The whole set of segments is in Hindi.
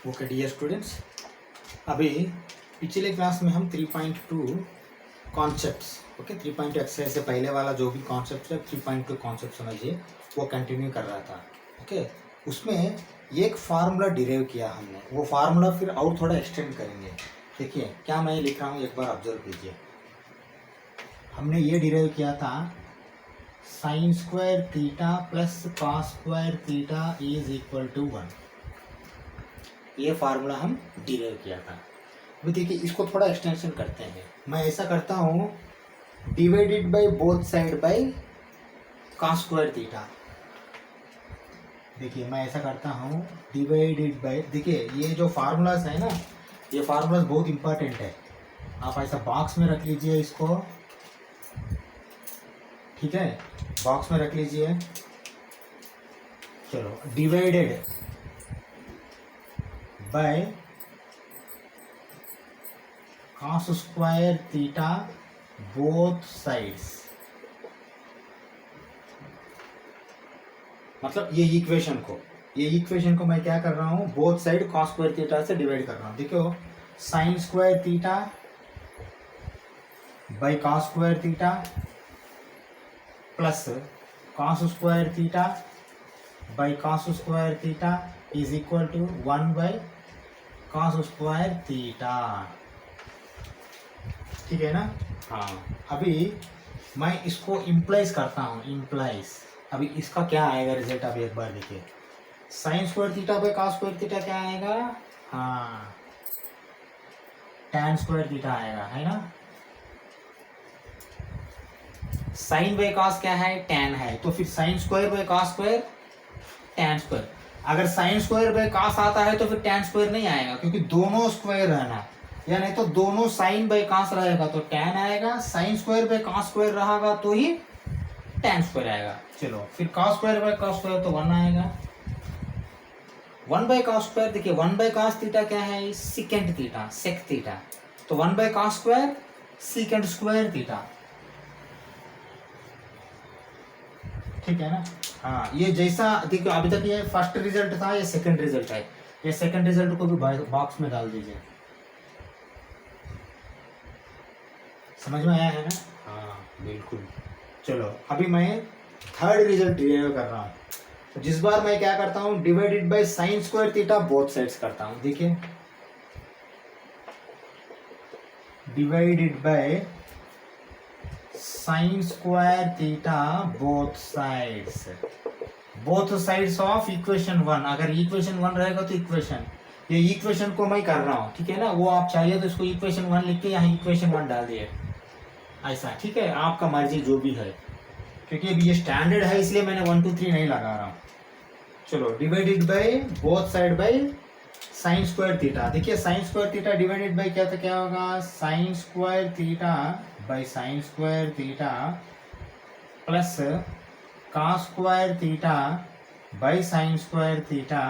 ओके डियर स्टूडेंट्स, अभी पिछले क्लास में हम 3.2 कॉन्सेप्ट्स, ओके 3.2 एक्सरसाइज से पहले वाला जो भी कॉन्सेप्ट है 3.2 कॉन्सेप्ट समझिए, वो कंटिन्यू कर रहा था। ओके, उसमें एक फार्मूला डिराइव किया हमने, वो फार्मूला फिर और थोड़ा एक्सटेंड करेंगे। देखिए क्या मैं लिख रहा हूँ, एक बार ऑब्जर्व कीजिए। हमने ये डिराइव किया था sine square theta plus cos square theta is equal to 1। ये फार्मूला हम डिराइव किया था। अभी देखिए इसको थोड़ा एक्सटेंशन करते हैं। मैं ऐसा करता हूँ, divided by both side by cos square theta. देखिए मैं ऐसा करता हूँ, डिवाइडेड बाय, देखिए ये जो फार्मूलाज है ना, ये फार्मूलाज बहुत इंपॉर्टेंट है। आप ऐसा बॉक्स में रख लीजिए इसको, ठीक है, बॉक्स में रख लीजिए। चलो, divided by cos square theta both sides, मतलब ये इक्वेशन को मैं क्या कर रहा हूँ, both side cos square theta से डिवाइड कर रहा हूँ। देखो sine square theta by cos square theta plus cos square theta by cos square theta is equal to 1 by cos square theta. ठीक है ना? हाँ, अभी मैं इसको इम्प्लाइज करता हूँ, इम्प्लाइज। अभी इसका क्या आएगा रिजल्ट, अभी एक बार देखिए। Sine square theta by cos square theta क्या आएगा? हाँ, tan स्क्वायर थीटा आएगा, है ना। साइन बाय cos क्या है? tan है, तो फिर sine square by cos square tan square. अगर साइन स्क्वायर बाय cos आता है तो फिर tan स्क्वायर नहीं आएगा, क्योंकि दोनों स्क्वायर रहना, या नहीं तो दोनों साइन बाय cos रहेगा तो tan आएगा, sine square by cos square रहेगा तो ही tan स्क्वायर आएगा। चलो फिर cos square bye cos square तो 1 आएगा। 1 बाय cos स्क्वायर, देखिए 1 बाय cos थीटा क्या है? सेकेंड थीटा, सेक थीटा, तो 1 by cos square second square theta. ठीक है ना? हाँ, ये जैसा देखो अभी तक ये फर्स्ट रिजल्ट था, ये सेकंड रिजल्ट है। ये सेकंड रिजल्ट को भी बॉक्स में डाल दीजिए। समझ में आया है ना? हाँ बिल्कुल। चलो अभी मैं थर्ड रिजल्ट डिराइव कर रहा हूँ। तो जिस बार मैं क्या करता हूँ, divided by sine square theta both sides करता हूँ। देखिए divided by sine square theta both sides of equation 1। अगर इक्वेशन 1 रहेगा तो ये इक्वेशन को मैं कर रहा हूँ, ठीक है ना। वो आप चाहिए तो इसको इक्वेशन 1 लिख के यहाँ इक्वेशन 1 डाल दिए, ऐसा, ठीक है, आपका मर्जी जो भी है, क्योंकि अभी ये स्टैंडर्ड है इसलिए मैंने 1 2 3 नहीं लगा रहा हूँ। चलो, divided by both side by sine square theta. देखिए sine square theta divided by क्या, तो क्या होगा? Sine square theta by sine square theta plus cos square theta by sine square theta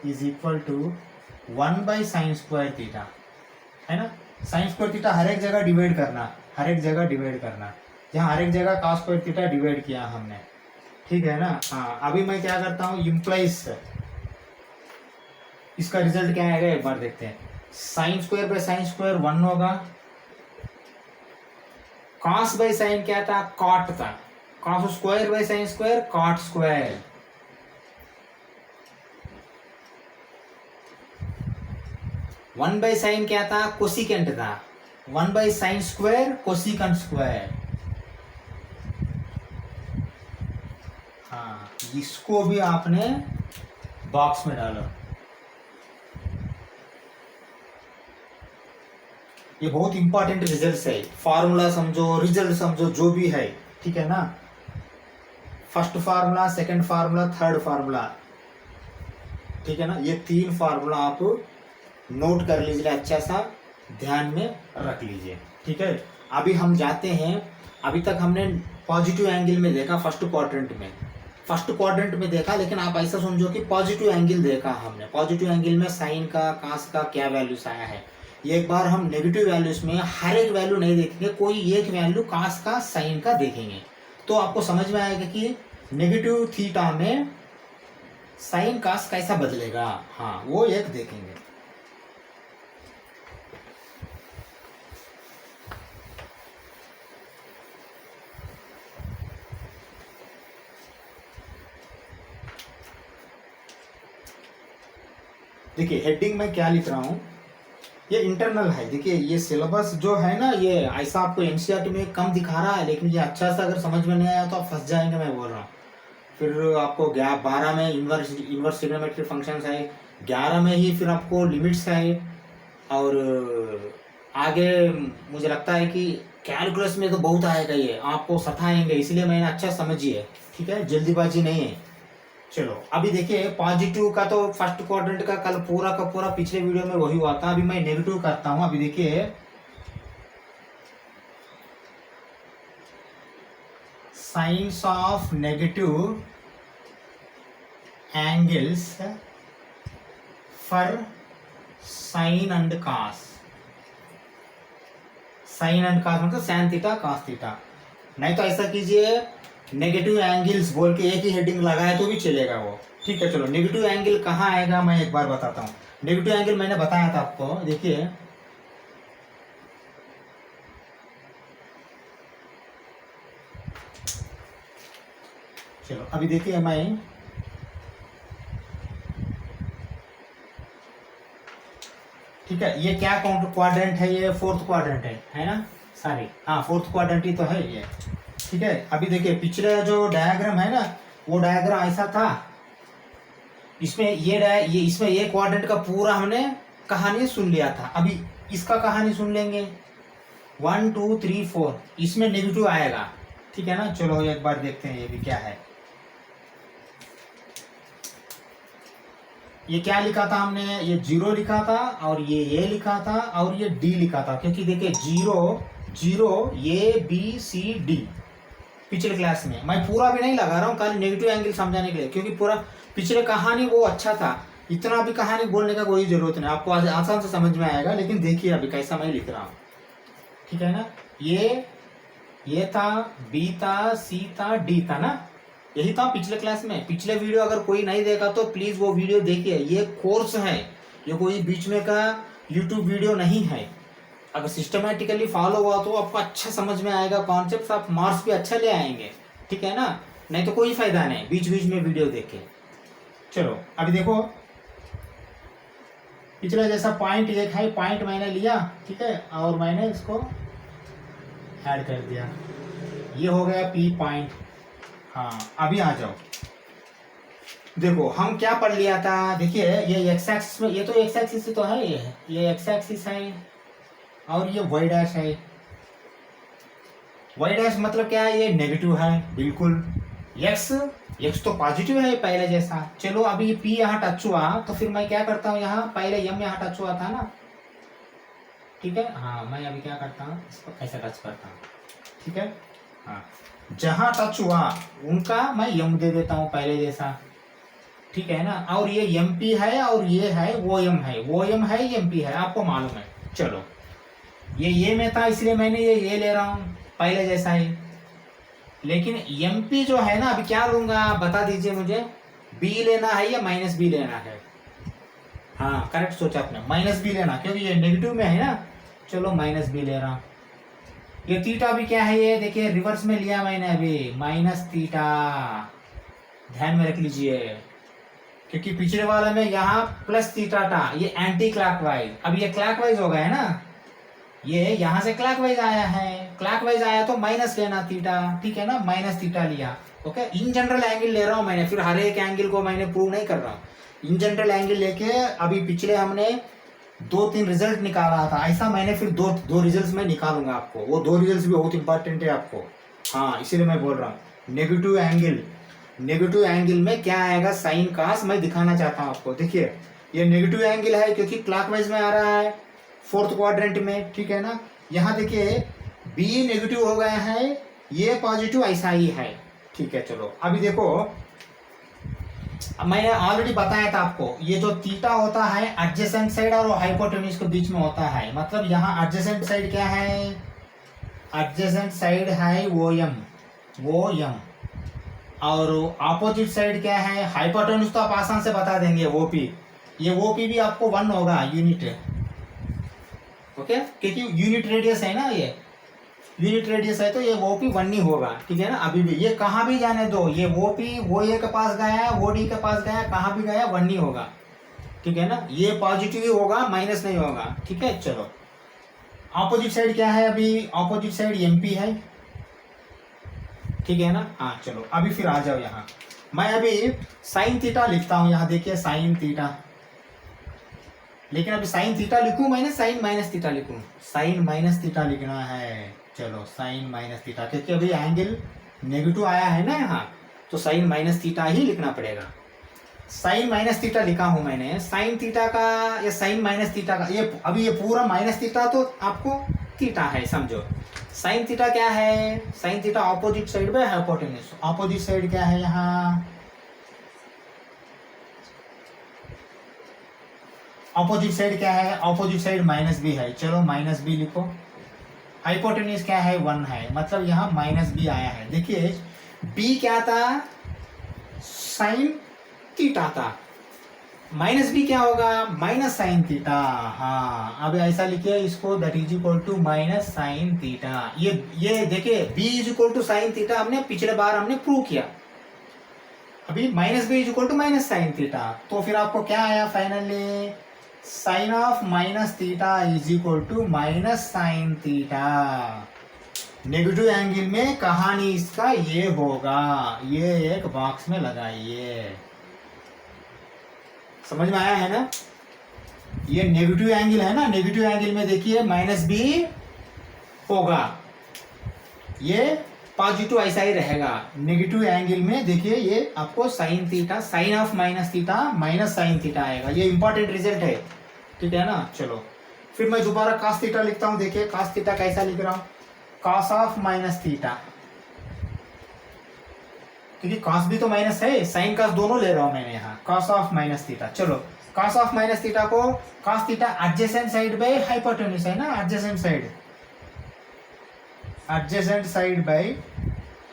is equal to 1 by sine square theta, है ना। साइन स्क्वायर थीटा हर एक जगह डिवाइड करना, जहाँ हर एक जगह cos स्क्वायर थीटा डिवाइड किया हमने, ठीक है ना। हाँ, अभी मैं क्या करता हूँ, इम्प्लाइज, इसका रिजल्ट क्या आएगा एक बार देखते हैं। Sine square by sine square 1 होगा, cos बाय साइन क्या था? कॉट था, cos square by sine square cot square. One by sine क्या था? कोसिकेंट था, 1 by sine square cosecant square. हाँ, इसको भी आपने बॉक्स में डालो। ये बहुत इंपॉर्टेंट रिजल्ट है, फार्मूला समझो, रिजल्ट समझो, जो भी है, ठीक है ना। First formula, second formula, third formula, ठीक है ना। ये 3 फार्मूला आप नोट कर लीजिए, अच्छा सा ध्यान में रख लीजिए, ठीक है। अभी हम जाते हैं, अभी तक हमने पॉजिटिव एंगल में देखा, फर्स्ट क्वाड्रेंट में देखा, लेकिन आप ऐसा समझो कि पॉजिटिव एंगल देखा हमने। पॉजिटिव एंगल में साइन का, कास का क्या वैल्यूज आया है। एक बार हम नेगेटिव वैल्यूज में हर एक वैल्यू नहीं देखेंगे, कोई एक वैल्यू कास का, साइन का देखेंगे, तो आपको समझ में आएगा कि नेगेटिव थीटा में साइन कास कैसा बदलेगा। हाँ, वो एक देखेंगे। देखिए हेडिंग में क्या लिख रहा हूँ, ये इंटरनल है। देखिए ये सिलेबस जो है ना, ये ऐसा आपको एनसीईआरटी में कम दिखा रहा है, लेकिन ये अच्छा सा अगर समझ में नहीं आया तो आप फंस जाएंगे, मैं बोल रहा हूँ। फिर आपको 12 में इनवर्स ट्रिग्नोमेट्रिक फंक्शंस है, 11 में ही फिर आपको लिमिट्स है, और आगे मुझे लगता है कि कैलकुलस में तो बहुत आएगा, ये आपको सताएंगे, इसलिए मैंने अच्छा समझिए, ठीक है, जल्दीबाजी नहीं है। चलो अभी देखिए पॉजिटिव का तो फर्स्ट क्वाड्रेंट का कल पूरा का पूरा पिछले वीडियो में वही हुआ था। अभी मैं नेगेटिव करता हूं। अभी देखिए sines of negative angles for sine and cos. Sine and cos मतलब सैन थीटा कॉस थीटा। नहीं तो ऐसा कीजिए नेगेटिव एंगल्स बोल के एक ही हेडिंग लगाए तो भी चलेगा वो, ठीक है। चलो नेगेटिव एंगल कहाँ आएगा मैं एक बार बताता हूँ। नेगेटिव एंगल मैंने बताया था आपको, देखिए चलो अभी देखिए मैं ठीक है, ये क्या क्वाड्रेंट है, ये फोर्थ क्वाड्रेंट है ना, सॉरी हाँ फोर्थ क्वाड्रेंट ही तो है ये, ठीक है। अभी देखिए पिछले जो डायग्राम है ना, वो डायग्राम ऐसा था, इसमें ये इसमें ये क्वाड्रेंट का पूरा हमने कहानी सुन लिया था। अभी इसका कहानी सुन लेंगे 1 2 3 4, इसमें नेगेटिव आएगा, ठीक है ना। चलो एक बार देखते हैं ये भी क्या है। ये क्या लिखा था हमने, ये 0 लिखा था, और ये लिखा था, और ये D लिखा था, क्योंकि देखिए 0 0 ABCD पिछले क्लास में। मैं पूरा भी नहीं लगा रहा हूँ, खाली नेगेटिव एंगल समझाने के लिए, क्योंकि पूरा पिछले कहानी वो अच्छा था, इतना भी कहानी बोलने का कोई जरूरत नहीं, आपको आसान से समझ में आएगा। लेकिन देखिए अभी कैसा मैं लिख रहा हूँ, ठीक है ना। ये था, B था, C था, D था ना, यही था पिछले क्लास में। पिछले वीडियो अगर कोई नहीं देखा तो प्लीज वो वीडियो देखिए, ये कोर्स है, ये कोई बीच में का यूट्यूब वीडियो नहीं है। अगर सिस्टमेटिकली फॉलो हुआ तो आपको अच्छा समझ में आएगा कॉन्सेप्ट, आप मार्क्स भी अच्छा ले आएंगे, ठीक है ना। नहीं तो कोई फायदा नहीं बीच बीच में वीडियो देखे। चलो अभी देखो पिछले जैसा पॉइंट एक है, पॉइंट मैंने लिया, ठीक है, और मैंने इसको ऐड कर दिया, ये हो गया P पॉइंट। हाँ अभी आ जाओ, देखो हम क्या पढ़ लिया था। देखिए ये एक्स एक्सिस में, ये तो एक्स एक्सिस तो है, ये एक्स एक्सिस है, और ये वाई डैश है। वाई डैश मतलब क्या है, ये नेगेटिव है बिल्कुल। एक्स तो पॉजिटिव है पहले जैसा। चलो अभी P यहाँ टच हुआ तो फिर मैं क्या करता हूँ, यहाँ पहले M यहाँ टच हुआ था ना, ठीक है। हाँ मैं अभी क्या करता हूँ, इसको ऐसा टच करता हूँ, ठीक है। हाँ जहां टच हुआ उनका मैं M दे देता हूं पहले जैसा, ठीक है ना। और ये MP है, और ये है वो M है, वो M है MP है, आपको मालूम है। चलो ये में था इसलिए मैंने ये ले रहा हूं पहले जैसा ही। लेकिन MP जो है ना, अभी क्या लूंगा बता दीजिए मुझे, B लेना है या -B लेना है। हाँ करेक्ट सोचा आपने, -B लेना, क्योंकि ये नेगेटिव में है ना। चलो -B ले रहा हूं। ये थीटा भी क्या है, ये देखिए रिवर्स में लिया मैंने अभी, -थीटा, ध्यान में रख लीजिए, क्योंकि पिछले वाले में यहाँ +थीटा था, ये एंटी क्लॉकवाइज। अब ये क्लॉकवाइज हो गया है ना, ये यहाँ से क्लॉकवाइज आया है, क्लॉकवाइज आया तो माइनस लेना थीटा, ठीक है ना, -थीटा लिया। ओके इन जनरल एंगल ले रहा हूँ मैंने, फिर हर एक एंगल को मैंने प्रूव नहीं कर रहा हूँ। इन जनरल एंगल लेके अभी पिछले हमने 2-3 रिजल्ट निकाला था, ऐसा मैंने फिर दो रिजल्ट्स में निकालूंगा आपको, वो 2 रिजल्ट्स भी बहुत इंपॉर्टेंट है आपको। हाँ इसीलिए मैं बोल रहा हूँ नेगेटिव एंगल में क्या आएगा, साइन कॉस मैं दिखाना चाहता हूँ आपको। देखिए ये नेगेटिव एंगल है क्योंकि क्लॉकवाइज में आ रहा है फोर्थ क्वाड्रेंट में, ठीक है ना। यहाँ देखिए B नेगेटिव हो गया है, ये पॉजिटिव ऐसा ही है, ठीक है। चलो अभी देखो, मैंने ऑलरेडी बताया था आपको, ये जो थीटा होता है एडजेसेंट साइड और हाइपोटेन्यूज के बीच में होता है। मतलब यहाँ एडजेसेंट साइड क्या है, एडजेसेंट साइड है वो M, और ऑपोजिट साइड क्या है, हाइपोटेन्यूज तो आप आसान से बता देंगे OP। ये OP भी आपको 1 होगा यूनिट, ओके, क्योंकि यूनिट रेडियस है ना, ये यूनिट रेडियस है तो ये OP 1 ही होगा, ठीक है ना। अभी भी ये कहाँ भी जाने दो, ये OP वो A के पास गया है, वो D के पास गया, कहाँ भी गया 1 ही होगा, ठीक है ना, ये पॉजिटिव ही होगा, माइनस नहीं होगा। ठीक है, चलो ऑपोजिट साइड क्या है, अभी ऑपोजिट साइड एमपी है, ठीक है ना। हाँ चलो अभी फिर आ जाओ यहाँ, मैं अभी साइन थीटा लिखता हूँ, यहाँ देखिए साइन थीटा, लेकिन अभी साइन थीटा लिखूं मैंने साइन माइनस थीटा लिखूं, साइन माइनस थीटा लिखना है। चलो साइन माइनस थीटा, क्योंकि अभी एंगल नेगेटिव आया है ना यहाँ, तो साइन माइनस थीटा ही लिखना पड़ेगा। साइन माइनस थीटा लिखा हूं मैंने, साइन थीटा का या साइन माइनस थीटा का, ये अभी ये पूरा माइनस थीटा तो आपको थीटा है समझो। साइन थीटा क्या है, sine theta opposite side by hypotenuse, opposite side क्या है यहाँ, ऑपोजिट साइड क्या है, ऑपोजिट साइड माइनस बी है, चलो माइनस बी लिखो। हाइपोटेन्यूज क्या है, 1 है, मतलब यहाँ माइनस बी आया है। देखिए बी क्या था, साइन थीटा था, माइनस बी क्या होगा, माइनस साइन थीटा। हाँ अब ऐसा लिखिए इसको, that is equal to minus sine theta. ये देखिए B is equal to sine theta हमने पिछले बार हमने प्रूव किया, अभी minus B is equal to minus sine theta, तो फिर आपको क्या आया finally, sine of minus theta is equal to minus sine theta. Negative angle में कहानी इसका ये होगा, ये एक बॉक्स में लगाइए, समझ में आया है ना। ये नेगेटिव एंगल है ना, नेगेटिव एंगल में देखिए माइनस बी होगा, ये पॉजिटिव ऐसा ही रहेगा। नेगेटिव एंगल में देखिए ये आपको sine theta, sine of minus theta minus sine theta आएगा, ये इंपॉर्टेंट रिजल्ट है, ठीक है ना। चलो फिर मैं दोबारा cos थीटा लिखता हूं, देखिए cos थीटा कैसा लिख रहा हूं, cos ऑफ माइनस थीटा, क्योंकि cos भी तो माइनस है, साइन cos दोनों ले रहा हूं मैंने यहाँ, cos ऑफ माइनस थीटा। चलो cos ऑफ माइनस थीटा को, cos theta adjacent side by hypotenuse है ना, adjacent side, adjacent side by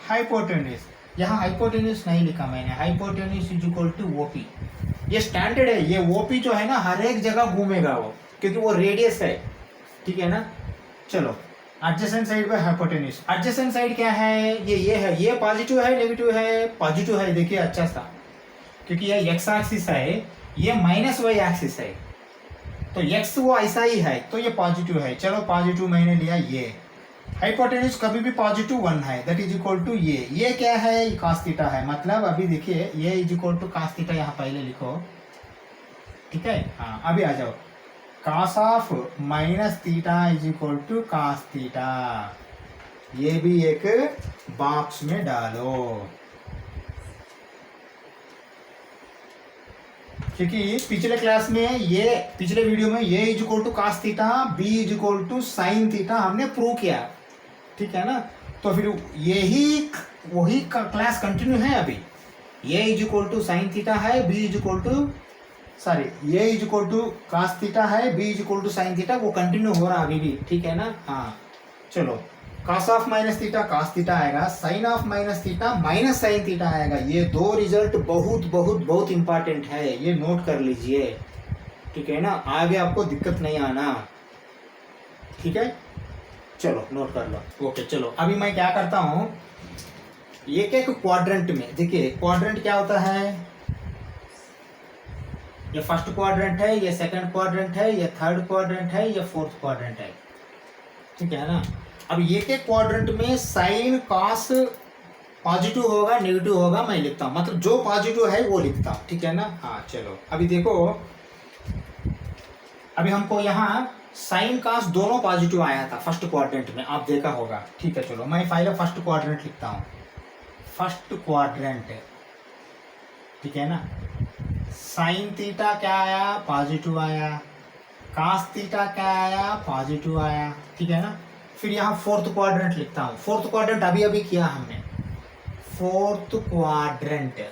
hypotenuse, यहाँ हाइपोटेन्यूज नहीं लिखा मैंने, hypotenuse is equal to OP, ये स्टैंडर्ड है, ये ओपी जो है ना हर एक जगह घूमेगा वो, क्योंकि वो रेडियस है, ठीक है ना। चलो adjacent side by hypotenuse, adjacent side क्या है, ये है, ये पॉजिटिव है नेगेटिव है, पॉजिटिव है, देखिए अच्छा सा, क्योंकि ये एक्स एक्सिस है, ये माइनस वाई एक्सिस है, तो एक्स वो ऐसा ही है, तो ये पॉजिटिव है। चलो पॉजिटिव मैंने लिया, ये हाइपोटेन्यूज कभी भी पॉजिटिव 1 है, दैट इज इक्वल टू ये क्या है, cos थीटा है, मतलब अभी देखिए ये is equal to cos theta, यहाँ पहले लिखो, ठीक है। हाँ अभी आ जाओ, cos of minus theta is equal to cos theta, ये भी एक बॉक्स में डालो, क्योंकि पिछले क्लास में ये, पिछले वीडियो में ये is equal to cos theta, B is equal to sine theta हमने प्रूव किया, ठीक है ना। तो फिर यही वही क्लास कंटिन्यू है अभी, ये is equal to sine theta है, B is equal to sorry ये is equal to cos theta है, B is equal to sine theta, वो कंटिन्यू हो रहा अभी भी, ठीक है ना। हाँ चलो cos of minus theta cos theta आएगा, sine of minus theta minus sine theta आएगा, ये दो रिजल्ट बहुत बहुत बहुत इंपॉर्टेंट है, ये नोट कर लीजिए, ठीक है ना, आगे आपको दिक्कत नहीं आना, ठीक है। चलो नोट कर लो, ओके। चलो अभी मैं क्या करता हूँ, एक एक क्वाड्रेंट में, देखिए क्वाड्रेंट क्या होता है, ये फर्स्ट क्वाड्रेंट है, ये सेकंड क्वाड्रेंट है, ये थर्ड क्वाड्रेंट है, ये फोर्थ क्वाड्रेंट है, ठीक है ना। अब एक एक क्वाड्रेंट में साइन कॉस पॉजिटिव होगा नेगेटिव होगा, मैं लिखता हूँ, मतलब जो पॉजिटिव है वो लिखता हूँ, ठीक है ना। हाँ चलो अभी देखो, अभी हमको यहाँ साइन कॉस दोनों पॉजिटिव आया था फर्स्ट क्वाड्रेंट में, आप देखा होगा, ठीक है। चलो मैं पहले फर्स्ट क्वाड्रेंट लिखता हूँ, फर्स्ट क्वाड्रेंट, ठीक है ना। साइन थीटा क्या आया, पॉजिटिव आया, कॉस थीटा क्या आया, पॉजिटिव आया, ठीक है ना। फिर यहाँ फोर्थ क्वाड्रेंट लिखता हूँ, फोर्थ क्वाड्रेंट अभी अभी किया हमने, फोर्थ क्वाड्रेंट,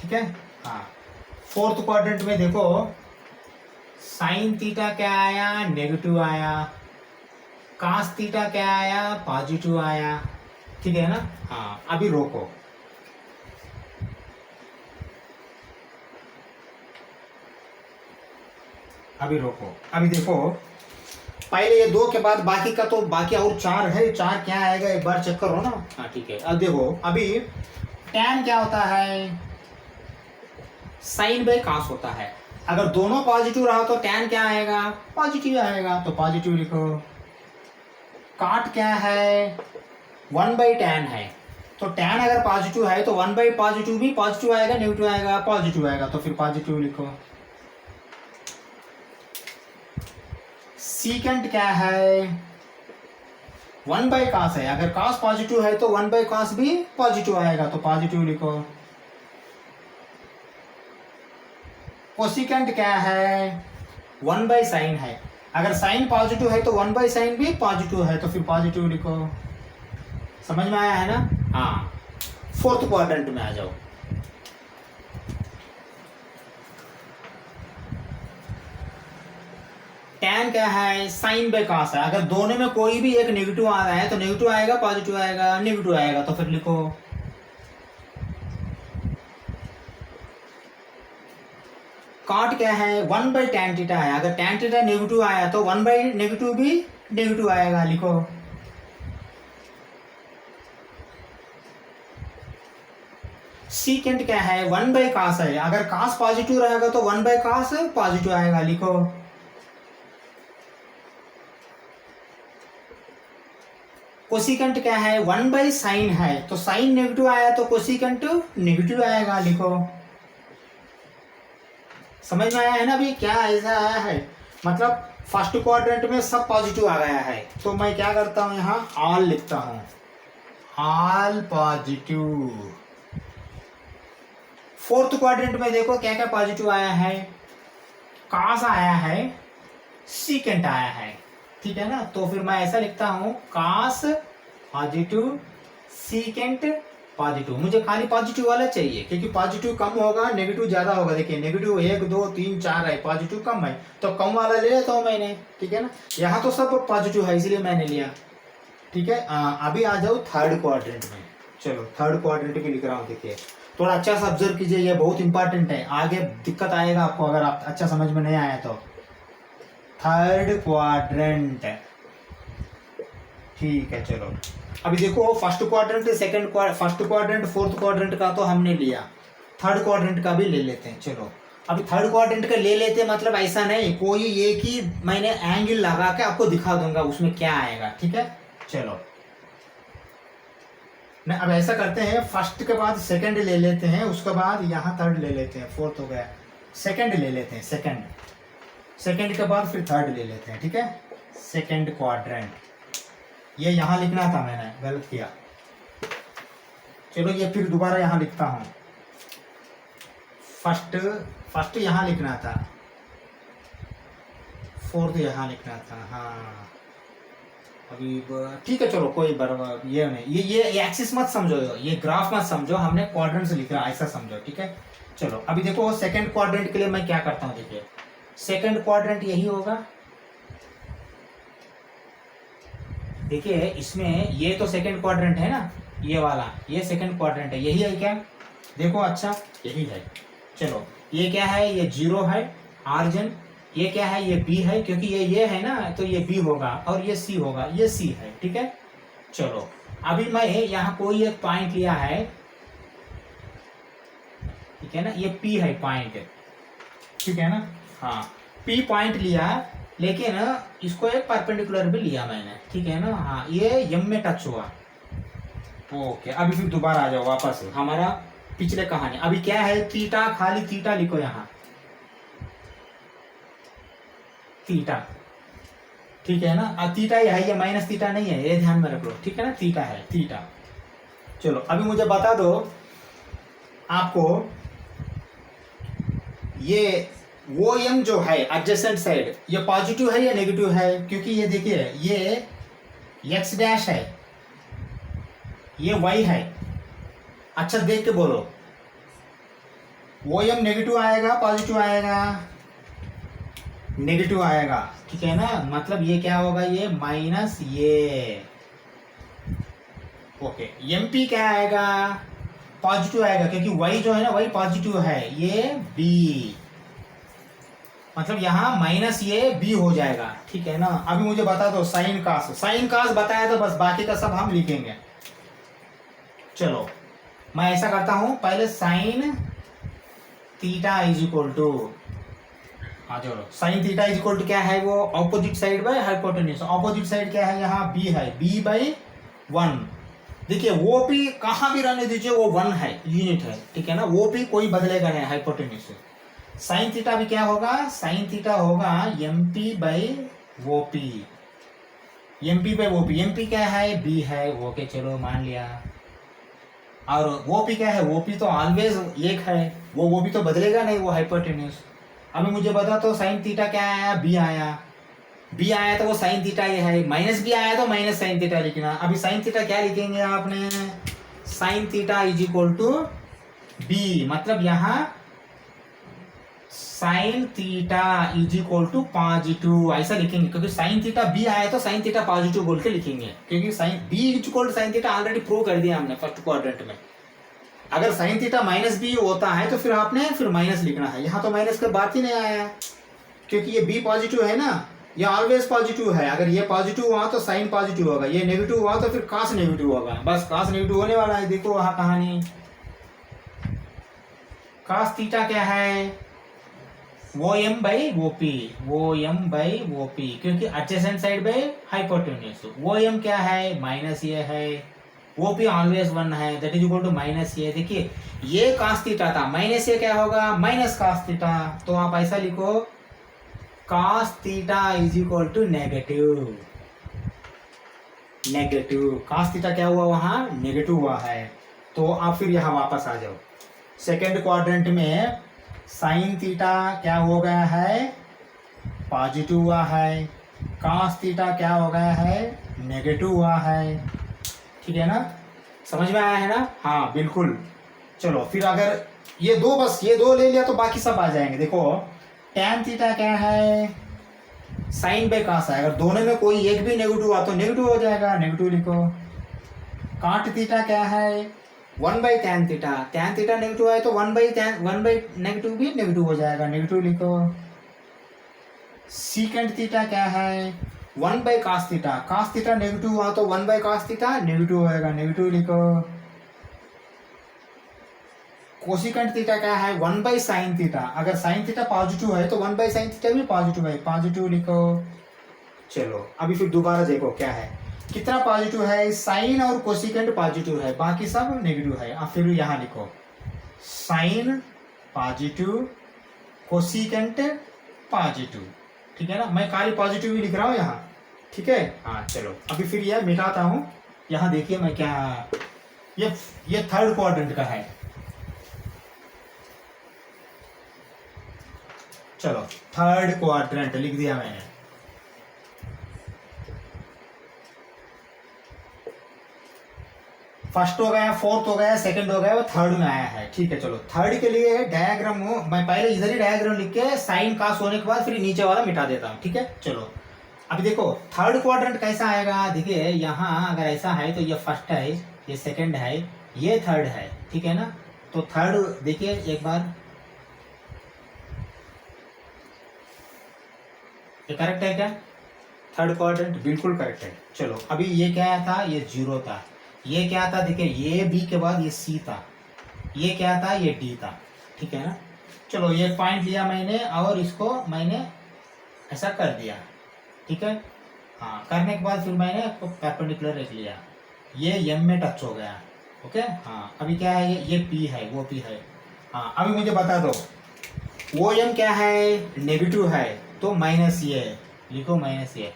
ठीक है। हाँ फोर्थ क्वाड्रेंट में देखो, साइन थीटा क्या आया, नेगेटिव आया, कॉस थीटा क्या आया, पॉजिटिव आया, ठीक है ना। हाँ अभी रोको, अभी रोको, अभी देखो पहले ये दो के बाद बाकी का, तो बाकी और चार है, चार क्या आएगा एक बार चेक करो ना। हाँ ठीक है, अब देखो अभी tan क्या होता है, साइन बाई कॉस होता है। अगर दोनों पॉजिटिव रहा तो टैन क्या आएगा, पॉजिटिव आएगा, तो पॉजिटिव लिखो। कॉट क्या है, 1/tan है, तो टैन अगर पॉजिटिव है तो 1/पॉजिटिव भी पॉजिटिव आएगा, नेगेटिव आएगा, पॉजिटिव आएगा, तो फिर पॉजिटिव लिखो। सीकेंट क्या है, 1/cos है, अगर cos पॉजिटिव है तो 1/cos भी पॉजिटिव आएगा, तो पॉजिटिव लिखो। कोसिकेंट क्या है, 1/sin है, अगर साइन पॉजिटिव है तो 1/sin भी पॉजिटिव है, तो फिर पॉजिटिव लिखो। समझ में आया है ना? हाँ, फोर्थ क्वाड्रेंट में आ जाओ। टैन क्या है, साइन बाय कॉस है, अगर दोनों में कोई भी एक नेगेटिव आ रहा है तो नेगेटिव आएगा, पॉजिटिव आएगा, नेगेटिव आएगा, तो फिर लिखो। कॉट क्या है, 1/tan थीटा है, अगर tan थीटा नेगेटिव आया तो 1/नेगेटिव भी नेगेटिव आएगा, लिखो। सीकेंट क्या है, 1/cos है, अगर cos पॉजिटिव रहेगा तो 1/cos पॉजिटिव आएगा, लिखो। कोसिकेंट क्या है, 1/sin है, तो साइन नेगेटिव आया तो कोसिकेंट नेगेटिव आएगा, लिखो। समझ में आया है ना? अभी क्या ऐसा आया है, मतलब फर्स्ट क्वाड्रेंट में सब पॉजिटिव आ गया है, तो मैं क्या करता हूं, यहाँ ऑल लिखता हूं, ऑल पॉजिटिव। फोर्थ क्वाड्रेंट में देखो क्या क्या पॉजिटिव आया है, कॉस आया है, सीकेंट आया है, ठीक है ना? तो फिर मैं ऐसा लिखता हूं, कॉस पॉजिटिव, सीकेंट पॉजिटिव। मुझे खाली पॉजिटिव वाला चाहिए, क्योंकि पॉजिटिव कम होगा, नेगेटिव ज्यादा होगा। देखिए नेगेटिव 1 2 3 4 है, पॉजिटिव कम है, तो कम वाला ले लेता हूं मैंने, ठीक है ना? यहाँ तो सब पॉजिटिव है, इसलिए मैंने लिया, ठीक है। अभी आ जाओ थर्ड क्वाड्रेंट में। चलो थर्ड क्वाड्रेंट भी लिख रहा हूँ, देखिए थोड़ा अच्छा से ऑब्जर्व कीजिए, ये बहुत इंपॉर्टेंट है, आगे दिक्कत आएगा आपको अगर आप अच्छा समझ में नहीं आया तो। थर्ड क्वाड्रेंट, ठीक है। चलो अभी देखो, first quadrant, first quadrant, fourth quadrant का तो हमने लिया, थर्ड क्वाड्रेंट का भी ले लेते हैं। चलो अभी थर्ड क्वाड्रेंट का ले लेते हैं, मतलब ऐसा नहीं, कोई एक ही मैंने एंगल लगा के आपको दिखा दूंगा उसमें क्या आएगा, ठीक है। चलो नहीं, अब ऐसा करते हैं, फर्स्ट के बाद सेकंड ले लेते हैं, उसके बाद यहाँ थर्ड ले लेते हैं, फोर्थ हो गया, सेकंड ले लेते हैं, सेकंड के बाद फिर थर्ड ले लेते हैं, ठीक है। सेकंड क्वाड्रेंट, ये यहाँ लिखना था, मैंने गलत किया। चलो ये फिर दोबारा यहाँ लिखता हूँ, फर्स्ट यहाँ लिखना था, फोर्थ यहाँ लिखना था, हाँ अभी ठीक है। चलो कोई बराबर ये नहीं, ये एक्सिस मत समझो, ये ग्राफ मत समझो, हमने क्वाड्रेंट से लिखा ऐसा समझो, ठीक है। चलो अभी देखो सेकंड क्वाड्रेंट के लिए मैं क्या करता हूँ, देखिए सेकंड क्वाड्रेंट यही होगा, देखिए इसमें ये तो सेकंड क्वाड्रेंट है ना, ये वाला, ये सेकंड क्वाड्रेंट है, यही है क्या, देखो अच्छा यही है। चलो ये क्या है, ये 0 है ऑरिजिन, ये क्या है, ये बी है, क्योंकि ये है ना, तो ये बी होगा, और ये सी होगा, ये सी है, ठीक है। चलो अभी मैं यहाँ कोई एक पॉइंट लिया है, ठीक है ना, ये पी है पॉइंट, ठीक है ना, हाँ पी पॉइंट लिया, लेकिन इसको एक परपेंडिकुलर भी लिया मैंने, ठीक है ना, हाँ ये एम में टच हुआ, ओके। अभी फिर दोबारा आ जाओ वापस हमारा पिछले कहानी। अभी क्या है, थीटा, खाली थीटा लिखो यहाँ, थीटा, ठीक है ना, थीटा ही है, ये माइनस थीटा नहीं है, ये ध्यान में रख लो, ठीक है ना, थीटा है, थीटा। चलो अभी मुझे बता दो आपको, ये वो एम जो है एडजेसेंट साइड, ये पॉजिटिव है या नेगेटिव है, क्योंकि ये देखिए ये एक्स डैश है, ये वाई है, अच्छा देख के बोलो, वो एम नेगेटिव आएगा पॉजिटिव आएगा, नेगेटिव आएगा, ठीक है ना, मतलब ये क्या होगा, ये माइनस ये, ओके। एम पी क्या आएगा, पॉजिटिव आएगा, क्योंकि वाई जो है ना, वाई पॉजिटिव है, ये बी, मतलब यहाँ माइनस ये बी हो जाएगा, ठीक है ना। अभी मुझे बता दो साइन कास बताया तो बस, बाकी का सब हम लिखेंगे। चलो मैं ऐसा करता हूं, पहले sine theta is equal to, हाँ चलो, sine theta is equal to क्या है, वो opposite side by hypotenuse. Opposite side क्या है, यहाँ बी है, बी बाई 1। देखिए वो भी कहाँ भी रहने दीजिए, वो 1 है, यूनिट है, ठीक है ना, वो भी कोई बदलेगा नहीं हाइपोटेन्यूज से। साइन थीटा भी क्या होगा, साइन थीटा होगा एम पी बाई वो पी, एम पी बाई वो पी। एम पी क्या है, बी है, ओके चलो मान लिया। और वो पी क्या है, वो पी तो ऑलवेज एक है, वो भी तो बदलेगा नहीं, वो हाइपोटेन्यूज। अभी मुझे बता तो साइन थीटा क्या आया, बी आया, बी आया तो वो साइन थीटा ही है, माइनस बी आया तो माइनस साइन थीटा लिखना। अभी साइन थीटा क्या लिखेंगे आपने, sine theta is equal to B, मतलब यहाँ sine theta is equal to positive ऐसा लिखेंगे, क्योंकि साइन थीटा बी आया तो साइन थीटा पॉजिटिव बोल के लिखेंगे, क्योंकि sine B is equal to sine theta already prove कर दिया हमने फर्स्ट क्वाड्रेंट में। अगर साइन थीटा माइनस बी होता है तो फिर आपने फिर माइनस लिखना है, यहाँ तो माइनस का बात ही नहीं आया, क्योंकि ये बी पॉजिटिव है ना, ये ऑलवेज पॉजिटिव है। अगर ये पॉजिटिव हुआ तो साइन पॉजिटिव होगा, ये नेगेटिव हुआ तो फिर कॉस नेगेटिव होगा, बस कॉस नेगेटिव होने वाला है। देखो वहां कहानी, कॉस थीटा क्या है, वो एम बाई वो पी, वो एम बाई वो पी, क्योंकि एडजेसेंट साइड बाई हाइपोटेन्यूज। वो एम क्या है, माइनस ये है, वो भी ऑलवेज 1 है, that is equal to minus ये। देखिए ये कॉस थीटा था, माइनस ये क्या होगा, माइनस कॉस थीटा। तो आप ऐसा लिखो, cos theta is equal to negative, negative cos theta क्या हुआ, वहां नेगेटिव हुआ है। तो आप फिर यहाँ वापस आ जाओ, सेकेंड क्वाड्रेंट में साइन थीटा क्या हो गया है, पॉजिटिव हुआ है, कॉस थीटा क्या हो गया है, नेगेटिव हुआ है, ठीक है ना, समझ में आया है ना, हाँ बिल्कुल। चलो फिर अगर ये दो, बस ये दो ले लिया तो बाकी सब आ जाएंगे। देखो टैन थीटा क्या है, साइन बाई कॉस है, अगर दोनों में कोई एक भी नेगेटिव हुआ तो नेगेटिव हो जाएगा, नेगेटिव लिखो। कॉट थीटा क्या है, 1 by tan theta, tan theta negative है तो 1 बाई नेगेटिव भी नेगेटिव हो जाएगा, नेगेटिव लिखो। सीकेंट थीटा क्या है, 1 by cos theta, cos theta negative हुआ तो 1 बाई कॉस थीटा नेगेटिव होएगा, नेगेटिव लिखो। कोसिकेंट थीटा क्या है, 1 बाई साइन थीटा, अगर साइन थीटा पॉजिटिव है तो 1 बाई साइन थीटा भी पॉजिटिव है, पॉजिटिव लिखो। चलो अभी फिर दोबारा देखो क्या है, कितना पॉजिटिव है, साइन और कोसिकेंट पॉजिटिव है, बाकी सब नेगेटिव है। अब फिर यहाँ लिखो, साइन पॉजिटिव, कोसिकेंट पॉजिटिव, ठीक है ना, मैं खाली पॉजिटिव ही लिख रहा हूँ यहाँ, ठीक है। हाँ चलो अभी फिर यह मिटाता हूँ। यहाँ देखिए मैं क्या, ये थर्ड क्वाड्रेंट का है। चलो थर्ड क्वाड्रेंट लिख दिया मैंने। फर्स्ट हो गया, फोर्थ हो गया, सेकंड हो गया, वो थर्ड में आया है, ठीक है। चलो थर्ड के लिए डायग्राम मैं पहले इधर ही डायग्राम लिख के साइन कास होने के बाद फिर नीचे वाला मिटा देता हूँ, ठीक है। चलो अभी देखो थर्ड क्वाड्रेंट कैसा आएगा, देखिए यहाँ अगर ऐसा है तो ये फर्स्ट है, ये सेकंड है, ये थर्ड है, ठीक है ना। तो थर्ड देखिए एक बार, ये करेक्ट है क्या, थर्ड क्वाड्रेंट बिल्कुल करेक्ट है। चलो अभी ये क्या था, ये 0 था, ये क्या था, देखिए ये बी के बाद ये सी था, ये क्या था, ये डी था, ठीक है ना। चलो ये पॉइंट लिया मैंने और इसको मैंने ऐसा कर दिया, ठीक है। हाँ करने के बाद फिर मैंने परपेंडिकुलर रख लिया, ये एम में टच हो गया, ओके। हाँ अभी क्या है, ये पी है, वो पी है। हाँ अभी मुझे बता दो, वो एम क्या है, नेगेटिव है, तो माइनस ये लिखो, माइनस ये।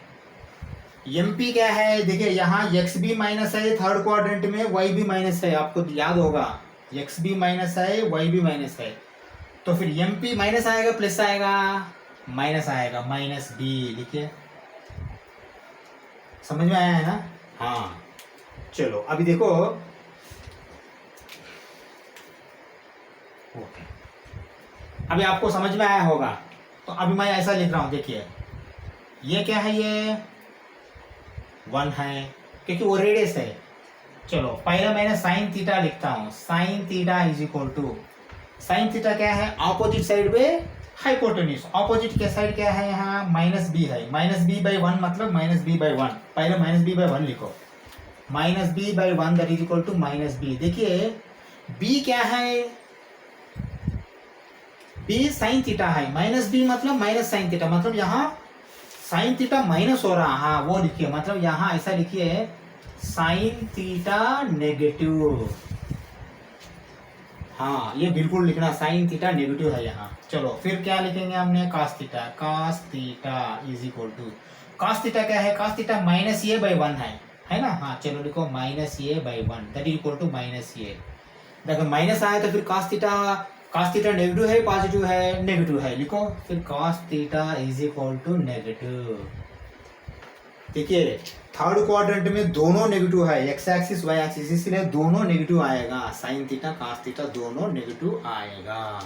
एम पी क्या है, देखिए यहाँ एक्स भी माइनस है, थर्ड क्वाड्रेंट में वाई भी माइनस है, आपको याद होगा एक्स भी माइनस है, वाई भी माइनस है, तो फिर एम पी माइनस आएगा प्लस आएगा, माइनस आएगा, माइनस बी लिखिए, समझ में आया है ना। हाँ चलो अभी देखो, ओके अभी आपको समझ में आया होगा। तो अभी मैं ऐसा लिख रहा हूं, देखिए ये क्या है, ये 1 है क्योंकि वो रेडियस है। चलो पहले मैंने साइन थीटा लिखता हूं, sine theta is equal to, sine theta क्या है, ऑपोजिट साइड में हाइपोटेन्यूज, ऑपोजिट के साइड क्या है, यहाँ माइनस बी है, माइनस बी बाई 1 मतलब माइनस बी बाई 1, पहले माइनस बी बाई 1 लिखो, minus B by 1 that is equal to minus B. देखिए बी क्या है, बी साइन थीटा है, माइनस बी मतलब माइनस साइन थीटा, मतलब यहाँ साइन थीटा माइनस हो रहा, हाँ वो लिखिए, मतलब यहाँ ऐसा लिखिए साइन थीटा नेगेटिव, हाँ ये बिल्कुल लिखना, साइन थीटा नेगेटिव है यहाँ। चलो फिर क्या लिखेंगे हमने, cos theta, cos theta is equal to, cos theta क्या है, cos theta minus a by one है ना, हाँ चलो लिखो minus a by one that is equal to minus a. देखो माइनस आया तो फिर कॉस थीटा नेगेटिव है पॉजिटिव है, नेगेटिव है, लिखो फिर cos theta is equal to negative. देखिए थर्ड क्वाड्रेंट में दोनों नेगेटिव है, एक्स एक्सिस वाई एक्सिस, इसलिए दोनों नेगेटिव आएगा, साइन थीटा कॉस थीटा दोनों नेगेटिव आएगा।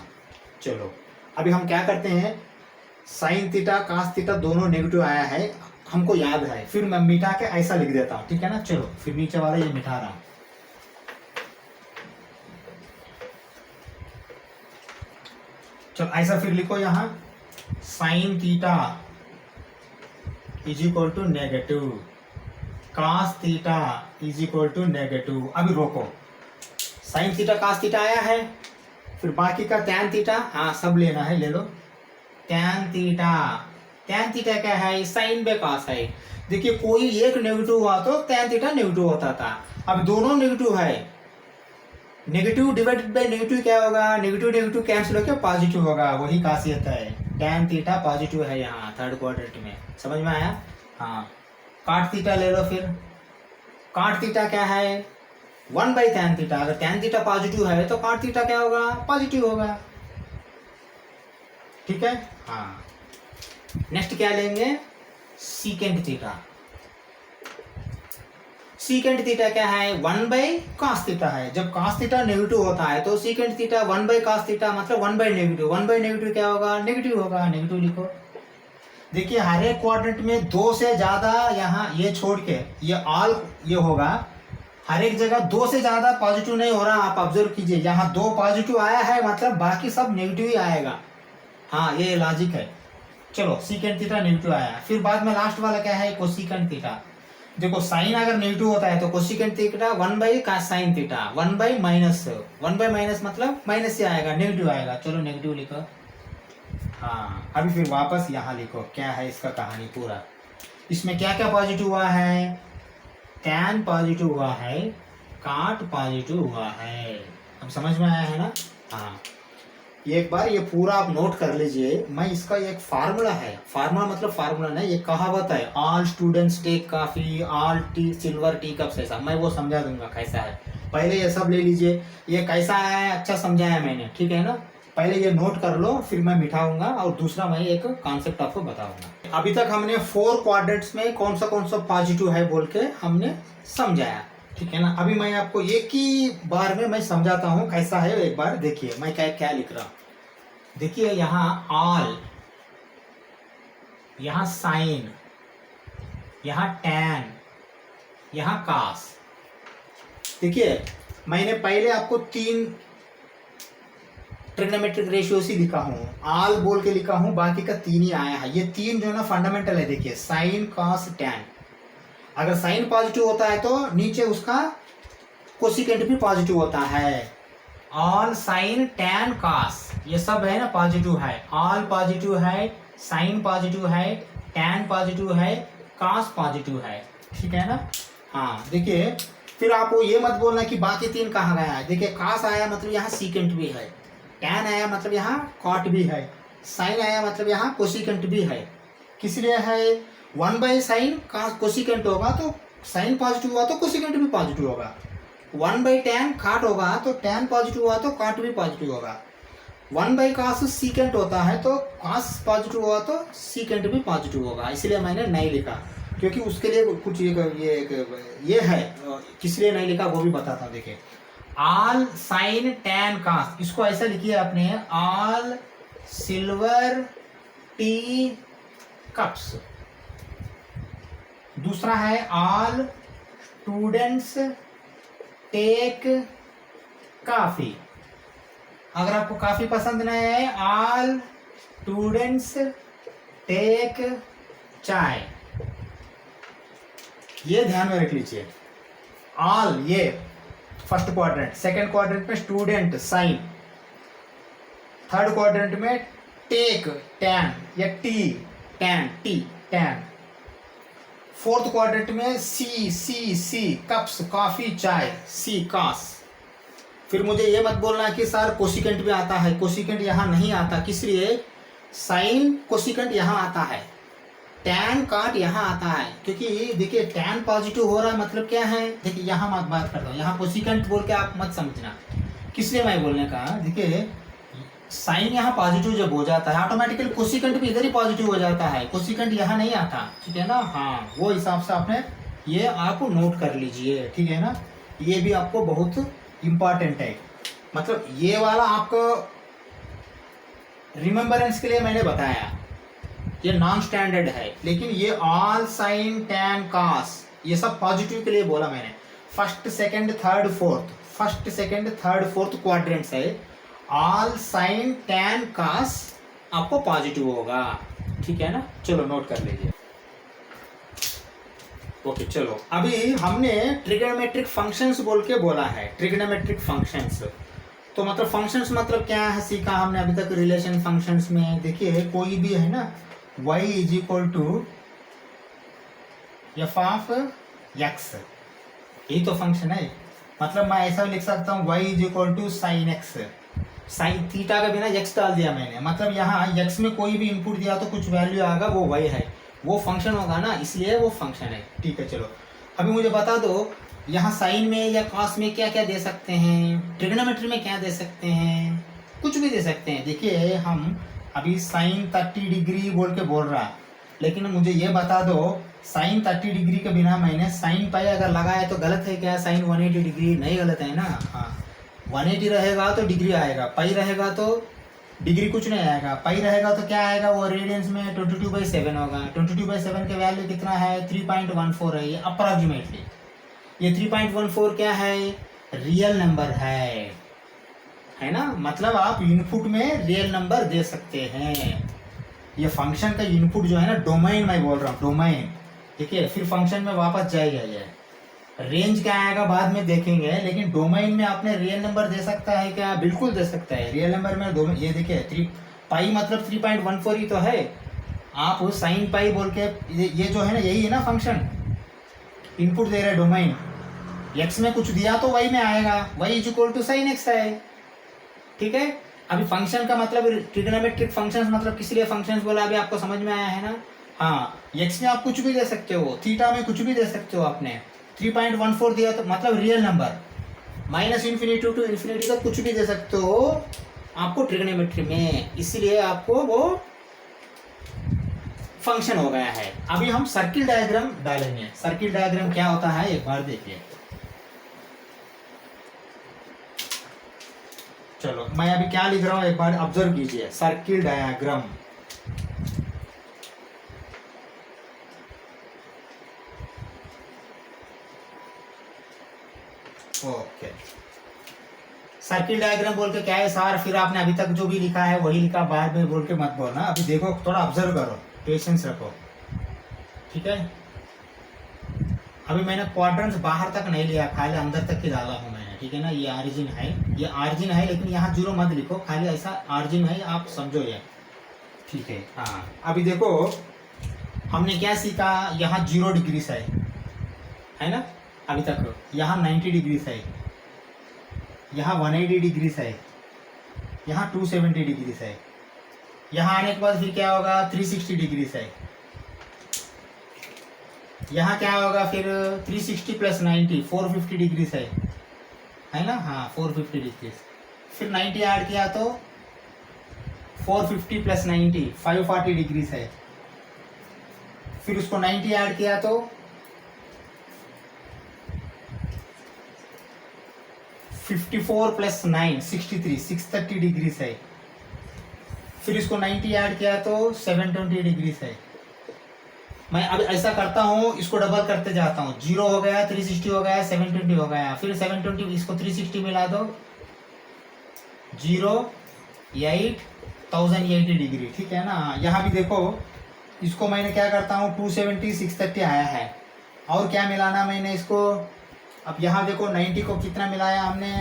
चलो अभी हम क्या करते हैं, साइन थीटा कॉस थीटा दोनों नेगेटिव आया है, हमको याद है, फिर मैं मिटा के ऐसा लिख देता हूँ, ठीक है ना। चलो फिर नीचे वाला ये मिटा रहा हूँ, चलो ऐसा फिर लिखो यहाँ sine theta is equal to negative, cos theta is equal to negative. अभी रोको, साइन थीटा कॉस थीटा आया है, फिर बाकी का टैन थीटा, हाँ सब लेना है, ले लो। टैन थीटा क्या है, साइन बे कॉस है। देखिए कोई एक नेगेटिव हुआ तो टैन थीटा नेगेटिव होता था, अब दोनों नेगेटिव है, नेगेटिव डिवाइडेड बाय नेगेटिव क्या होगा, नेगेटिव नेगेटिव कैंसिल होकर पॉजिटिव होगा, वही खासियत है, टैन थीटा पॉजिटिव है यहाँ थर्ड क्वाड्रेंट में, समझ में आया। हाँ कॉट थीटा ले लो, फिर कॉट थीटा क्या है, वन बाई टैन थीटा, अगर टैन थीटा पॉजिटिव है तो कॉट थीटा क्या होगा, पॉजिटिव होगा, ठीक है। हाँ नेक्स्ट क्या लेंगे, सीकेंट थीटा, सीकेंट थीटा क्या है, वन बाई कॉस थीटा है, जब कॉस थीटा नेगेटिव होता है तो secant theta one by cos theta मतलब वन बाई नेगेटिव क्या होगा, नेगेटिव होगा, नेगेटिव लिखो। देखिए हर एक क्वाड्रेंट में दो से ज्यादा, यहाँ ये छोड़ के ये ऑल ये होगा, हर एक जगह दो से ज्यादा पॉजिटिव नहीं हो रहा, आप ऑब्जर्व कीजिए, यहाँ दो पॉजिटिव आया है मतलब बाकी सब नेगेटिव ही आएगा, हाँ ये लॉजिक है। चलो सीकेंट थीटा नेगेटिव आया, फिर बाद में लास्ट वाला क्या है, कोसिकेंट थीटा। देखो साइन अगर नेगेटिव होता है तो cosecant theta one by cos sine theta, one by minus मतलब माइनस से आएगा, नेगेटिव आएगा, चलो नेगेटिव लिखो। हाँ अभी फिर वापस यहाँ लिखो, क्या है इसका कहानी पूरा, इसमें क्या क्या पॉजिटिव हुआ है, टैन पॉजिटिव हुआ है, कॉट पॉजिटिव हुआ है, अब समझ में आया है ना। हाँ एक बार ये पूरा आप नोट कर लीजिए, मैं इसका एक फार्मूला है, फार्मूला मतलब फार्मूला नहीं, ये कहावत है, all students take coffee, all tea silver tea cups, ऐसा मैं वो समझा दूंगा कैसा है, पहले ये सब ले लीजिए, ये कैसा है अच्छा समझाया मैंने, ठीक है ना, पहले ये नोट कर लो, फिर मैं मिटाऊंगा और दूसरा मैं एक कॉन्सेप्ट आपको बताऊंगा। अभी तक हमने 4 क्वाड्रेंट्स में कौन सा पॉजिटिव है बोल के हमने समझाया, ठीक है ना। अभी मैं आपको एक ही बार में मैं समझाता हूँ कैसा है, एक बार देखिए मैं क्या क्या लिख रहा हूँ। देखिए यहाँ ऑल, यहाँ साइन, यहाँ टैन, यहाँ कास। देखिए मैंने पहले आपको 3 ट्रिग्नोमेट्रिक रेशियोज ही लिखा हूँ, ऑल बोल के लिखा हूँ, बाकी का 3 ही आया है, ये 3 जो है ना फंडामेंटल है। देखिए साइन कॉस टैन, अगर साइन पॉजिटिव होता है तो नीचे उसका कोसिकेंट भी पॉजिटिव होता है, ऑल साइन टैन कॉस ये सब है ना पॉजिटिव है, ऑल पॉजिटिव है, साइन पॉजिटिव है, टैन पॉजिटिव है, कॉस पॉजिटिव है, ठीक है ना। हाँ देखिए फिर आपको ये मत बोलना कि बाकी 3 कहाँ गया है, देखिए कॉस आया मतलब यहाँ सीकेंट भी है, टैन आया मतलब यहाँ कॉट भी है, साइन आया मतलब यहाँ कोसिकेंट भी है, किस लिए है, 1 बाई साइन कोसिकेंट होगा तो साइन पॉजिटिव हुआ तो कोसिकेंट भी पॉजिटिव होगा, 1 बाई टैन कॉट होगा तो टैन पॉजिटिव हुआ तो कॉट भी पॉजिटिव होगा, 1 बाई कॉस सीकेंट होता है तो कॉस पॉजिटिव हुआ तो सीकेंट भी पॉजिटिव होगा, इसलिए मैंने नहीं लिखा, क्योंकि उसके लिए कुछ ये है, किस लिए नहीं लिखा वो भी बताता हूँ। देखिए ऑल साइन टैन कॉस, इसको ऐसा लिखिए आपने, ऑल सिल्वर टी कप्स। दूसरा है ऑल स्टूडेंट्स टेक कॉफी, अगर आपको काफी पसंद नहीं है, ऑल स्टूडेंट्स टेक चाय, ये ध्यान में रख लीजिए। ऑल ये फर्स्ट क्वाड्रेंट, सेकंड क्वाड्रेंट में स्टूडेंट साइन, थर्ड क्वाड्रेंट में टेक टैन या T tan T tan. Fourth quadrant में सी कप्स कॉफी चाय सी कास। फिर मुझे ये मत बोलना कि सर कोशिकेंट भी आता है, कोशिकेंट यहाँ नहीं आता। किस लिए? साइन कोशिकेंट यहाँ आता है, टैन काट यहाँ आता है। क्योंकि देखिए टैन पॉजिटिव हो रहा है मतलब क्या है, देखिए यहाँ मत बात करता हूँ, यहाँ कोशिकेंट बोल के आप मत समझना। किस लिए मैं बोलने का, देखिए साइन यहाँ पॉजिटिव जब हो जाता है ऑटोमेटिकली कोशिकेंट भी इधर ही पॉजिटिव हो जाता है, कोशिकेंट यहाँ नहीं आता, ठीक है ना। हाँ, वो हिसाब से आपने ये आप नोट कर लीजिए, ठीक है ना। ये भी आपको बहुत इम्पॉर्टेंट है, मतलब ये वाला आपको रिमेम्बरेंस के लिए मैंने बताया। ये नॉन स्टैंडर्ड है, लेकिन ये ऑल साइन टैन कास ये सब पॉजिटिव के लिए बोला मैंने। First second third fourth, first second third fourth quadrants है, ऑल साइन टैन कास आपको पॉजिटिव होगा, ठीक है ना। चलो नोट कर लीजिए। ओके चलो, अभी हमने ट्रिग्नोमेट्रिक फंक्शंस बोल के बोला है, ट्रिग्नोमेट्रिक फंक्शंस। तो मतलब फंक्शंस मतलब क्या है सीखा हमने अभी तक रिलेशन फंक्शंस में। देखिए कोई भी है ना, y is equal to F of X, यही तो फंक्शन है। मतलब मैं ऐसा लिख सकता हूँ y is equal to sine X, sine theta का बिना x डाल दिया मैंने, मतलब यहाँ x में कोई भी इनपुट दिया तो कुछ वैल्यू आएगा, वो y है, वो फंक्शन होगा ना, इसलिए वो फंक्शन है, ठीक है। चलो अभी मुझे बता दो यहाँ साइन में या कॉस में क्या क्या दे सकते हैं, ट्रिग्नोमेट्री में क्या दे सकते हैं, कुछ भी दे सकते हैं। देखिए हम अभी साइन 30 डिग्री बोल के बोल रहा, लेकिन मुझे ये बता दो साइन 30 डिग्री के बिना मैंने साइन पाई अगर लगाया तो गलत है क्या? साइन 180 डिग्री नहीं, गलत है ना। हाँ, 180 रहेगा तो डिग्री आएगा, पाई रहेगा तो डिग्री कुछ नहीं आएगा, पाई रहेगा तो क्या आएगा, वो रेडियंस में 22/7 होगा। 22/7 के वैल्यू कितना है? 3.14 है, ये अप्रॉक्सीमेटली। ये 3.14 क्या है? रियल नंबर है ना। मतलब आप इनपुट में रियल नंबर दे सकते हैं। ये फंक्शन का इनपुट जो है ना, डोमेन मैं बोल रहा हूँ, डोमेन। देखिए फिर फंक्शन में वापस जाएगा, ये रेंज क्या आएगा बाद में देखेंगे, लेकिन डोमेन में आपने रियल नंबर दे सकता है क्या? बिल्कुल दे सकता है। रियल नंबर में डोमेन, ये देखिए पाई मतलब 3.14 ही तो है। आप साइन पाई बोल के ये जो है ना, यही है ना फंक्शन, इनपुट दे रहे डोमेन। एक्स में कुछ दिया तो वाई में आएगा, Y is equal to sine X है, ठीक है। अभी फंक्शन का मतलब ट्रिग्नोमेट्रिक फंक्शंस मतलब किस लिए फंक्शंस बोला, अभी आपको समझ में आया है ना। हाँ, एक्स में आप कुछ भी दे सकते हो, थीटा में कुछ भी दे सकते हो। आपने 3.14 दिया तो मतलब रियल नंबर, -∞ टू इन्फिनिटी का कुछ भी दे सकते हो आपको ट्रिग्नोमेट्री में, इसलिए आपको वो फंक्शन हो गया है। अभी हम सर्किल डायग्राम डालेंगे। सर्किल डायग्राम क्या होता है एक बार देखिए। चलो मैं अभी क्या लिख रहा हूं एक बार ऑब्जर्व कीजिए। Circle diagram, okay. Circle diagram बोल के क्या है सर, फिर आपने अभी तक जो भी लिखा है वही लिखा, बाद में बोल के मत बोलना। अभी देखो, थोड़ा ऑब्जर्व करो, पेशेंस रखो, ठीक है। अभी मैंने क्वाड्रेंट्स बाहर तक नहीं लिया, खाली अंदर तक ही डाला हूं मैंने, ठीक है ना। ये ऑरिजिन है, ये ऑरिजिन है, लेकिन यहाँ जीरो मत लिखो, खाली ऐसा ऑरिजिन है, आप समझो ये, ठीक है। हाँ, अभी देखो हमने क्या सीखा, यहाँ 0 डिग्री है ना अभी तक, यहाँ 90 डिग्री है, यहाँ 180 डिग्री है, यहाँ 270 डिग्री है। यहाँ आने के बाद फिर क्या होगा, 360 डिग्री है। यहाँ क्या होगा फिर 360 + 90 450 डिग्री है ना। हाँ, 450 डिग्री। फिर 90 ऐड किया तो 450 + 90 540 डिग्री है। फिर उसको 90 ऐड किया तो 54 + 9 63 630 डिग्री है। फिर इसको 90 ऐड किया तो 720 डिग्री है। मैं अब ऐसा करता हूँ, इसको डबल करते जाता हूँ। 0 हो गया, 360 हो गया, 720 हो गया, फिर 720 इसको 360 मिला दो, 0 8 1080 डिग्री, ठीक है ना। यहाँ भी देखो, इसको मैंने क्या करता हूँ, 270 630 आया है, और क्या मिलाना मैंने इसको। अब यहाँ देखो 90 को कितना मिलाया हमने,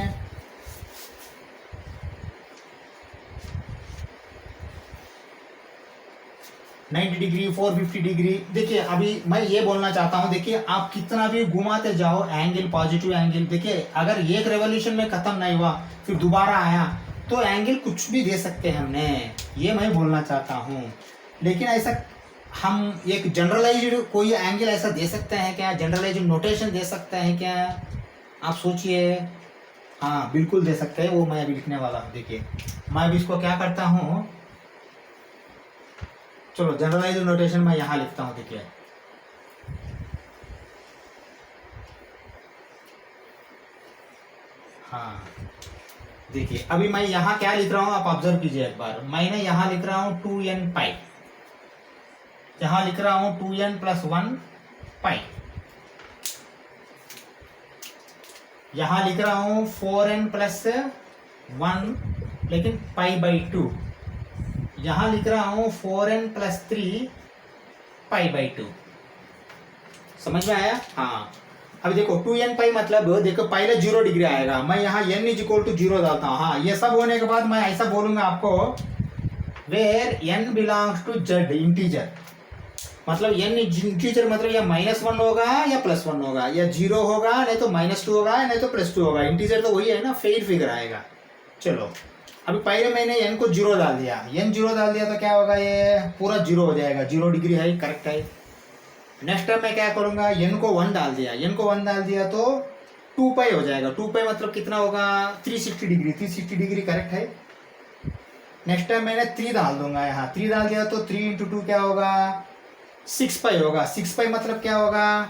90 डिग्री 450 डिग्री। देखिए अभी मैं ये बोलना चाहता हूँ, देखिए आप कितना भी घुमाते जाओ एंगल, पॉजिटिव एंगल, देखिए अगर एक रेवोल्यूशन में खत्म नहीं हुआ फिर दोबारा आया तो एंगल कुछ भी दे सकते हैं हमने, ये मैं बोलना चाहता हूँ। लेकिन ऐसा हम एक जनरलाइज्ड कोई एंगल ऐसा दे सकते हैं क्या, जनरलाइज्ड नोटेशन दे सकते हैं क्या, आप सोचिए। हाँ बिल्कुल दे सकते हैं, वो मैं अभी लिखने वाला हूँ। देखिए मैं अभी इसको क्या करता हूँ, चलो जनरलाइज्ड नोटेशन मैं यहाँ लिखता हूँ। देखिए हाँ देखिए अभी मैं यहाँ क्या लिख रहा हूँ आप ऑब्जर्व कीजिए एक बार। मैंने यहाँ लिख रहा हूँ 2n पाई, यहाँ लिख रहा हूँ 2n + 1 पाई, यहाँ लिख रहा हूँ 4n + 1 लेकिन π/2, यहाँ लिख रहा हूँ 4n + 3 π/2। समझ में आया? हाँ अभी देखो 2n पाई मतलब देखो पहले 0 डिग्री आएगा, मैं यहाँ n = 0 डालता हूँ। हाँ ये सब होने के बाद मैं ऐसा बोलूंगा आपको, where n belongs to z integer, मतलब n इंटीजर मतलब या -1 होगा या +1 होगा, या 0 होगा नहीं तो -2 होगा नहीं तो +2 होगा। इंटीजर तो वही है ना, फेयर फिगर आएगा। चलो अभी पहले मैंने n को 0 डाल दिया, n 0 डाल दिया तो क्या होगा, ये पूरा 0 हो जाएगा, 0 डिग्री है, करेक्ट है। नेक्स्ट टाइम मैं क्या करूंगा, n को 1 डाल दिया, n को 1 डाल दिया तो 2π हो जाएगा। 2π मतलब कितना होगा, 360 डिग्री, 360 डिग्री करेक्ट है। नेक्स्ट टाइम मैंने 3 डाल दूंगा, यहाँ 3 डाल दिया तो 3 × 2 क्या होगा, 6π होगा। 6π मतलब क्या होगा,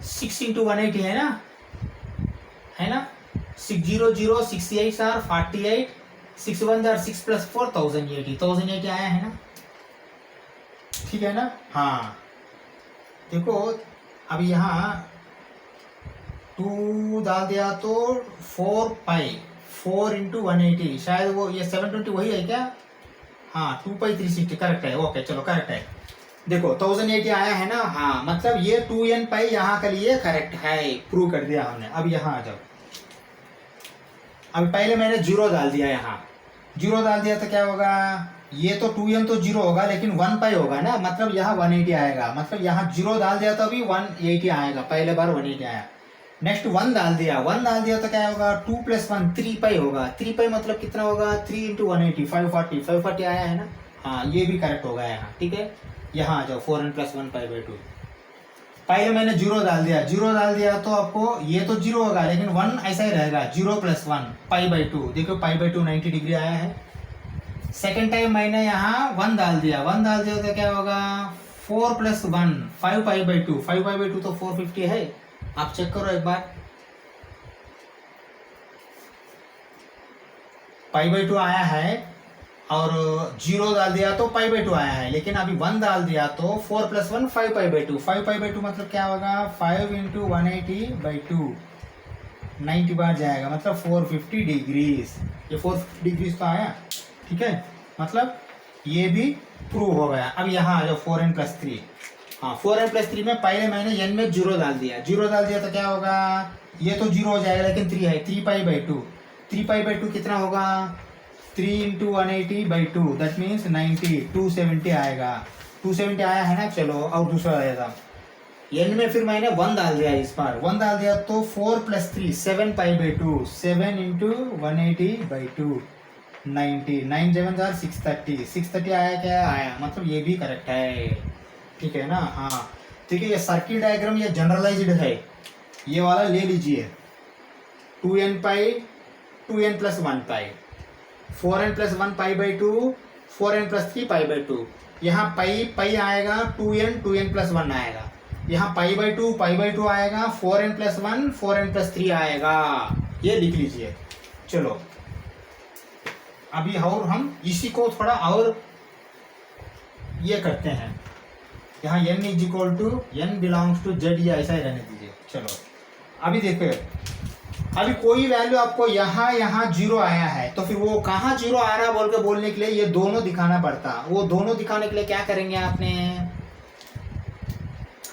6 × 180 है ना, 6 0 0 6 8 are 48, 6 1 are 6 + 4 1080, 1080 आया है ना, ठीक है ना। हाँ देखो अब यहाँ 2 डाल दिया तो 4π, 4 × 180, शायद वो ये 720 वही है क्या, हाँ 2π 360 करेक्ट है। ओके चलो करेक्ट है, देखो 1080 आया है ना। हाँ मतलब ये 2n पाई यहाँ के लिए करेक्ट है, प्रूव कर दिया हमने। अब यहाँ आ जाओ, अभी पहले मैंने 0 डाल दिया, यहाँ 0 डाल दिया तो क्या होगा, ये तो 2n तो 0 होगा लेकिन 1π होगा ना, मतलब यहाँ 180 आएगा, मतलब यहाँ 0 डाल दिया तो अभी 180 आएगा, पहले बार 180 आया। नेक्स्ट 1 डाल दिया, 1 डाल दिया तो क्या होगा, 2 + 1 3π होगा, 3π मतलब कितना होगा, 3 × 180 540, 540 आया है ना। हाँ ये भी करेक्ट होगा यहाँ, ठीक है। यहाँ आ जाओ 4n + 1 π/2, पहले मैंने 0 डाल दिया, 0 डाल दिया तो आपको ये तो 0 होगा लेकिन 1 ऐसा ही रहेगा, 0 + 1 π/2, देखो π/2 90 डिग्री आया है। सेकेंड टाइम मैंने यहाँ 1 डाल दिया, 1 डाल दिया तो क्या होगा, 4 + 1 5 π/2, 5 π/2 तो 450 है, आप चेक करो एक बार। π/2 आया है और 0 डाल दिया तो π/2 आया है, लेकिन अभी 1 डाल दिया तो 4 + 1 5 π/2, 5 π/2 मतलब क्या होगा, 5 × 180/2 90 बार जाएगा, मतलब 450 डिग्रीज। ये 450 डिग्रीज तो आया, ठीक है, मतलब ये भी प्रूव हो गया। अब यहाँ आ जाओ 4n + 3, हाँ 4n + 3 में पहले मैंने n में 0 डाल दिया, 0 डाल दिया तो क्या होगा, ये तो 0 हो जाएगा लेकिन 3 है, 3π/2, 3π/2 कितना होगा, 3 × 180/2 दैट मीन्स 90, 270 आएगा, 270 आया है ना। चलो और दूसरा आया था n में, फिर मैंने 1 डाल दिया, इस बार 1 डाल दिया तो 4 + 3 7π/2, 7 × 180/2 90, 9 7 are 630, 630 आया क्या आया, मतलब ये भी करेक्ट है, ठीक है ना। हाँ ठीक है, ये सर्किट डायग्राम ये जनरलाइज्ड है, ये वाला ले लीजिए, 2n पाई 2n + 1 पाई, 4n + 1 π/2, 4n + 3 π/2, यहाँ पाई आएगा 2n 2n + 1 आएगा, यहाँ π/2 आएगा, 4n + 1 4n + 3 आएगा, ये लिख लीजिए। चलो अभी और हम इसी को थोड़ा और ये करते हैं, यहाँ n n belongs to z, या ऐसा ही रहने दीजिए। चलो अभी देखो, अभी कोई वैल्यू आपको यहाँ 0 आया है तो फिर वो कहाँ 0 आ रहा बोल के बोलने के लिए ये दोनों दिखाना पड़ता। वो दोनों दिखाने के लिए क्या करेंगे आपने,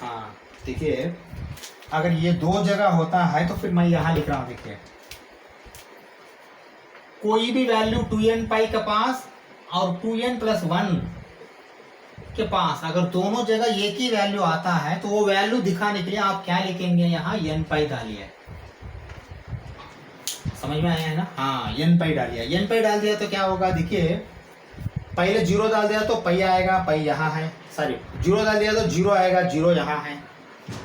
हाँ देखिए अगर ये 2 जगह होता है तो फिर मैं यहाँ लिख रहा हूँ, देखिए कोई भी वैल्यू 2n पाई के पास और 2n प्लस 1 के पास अगर दोनों जगह एक ही वैल्यू आता है तो वो वैल्यू दिखाने के लिए आप क्या लिखेंगे, यहाँ n पाई डालिए। समझ में आया है ना? हाँ, n पाई डालिए। n पाई डाल दिया तो क्या होगा, देखिए पहले 0 डाल दिया तो पाई आएगा, पाई यहाँ है, सॉरी 0 डाल दिया तो 0 आएगा, 0 यहाँ है।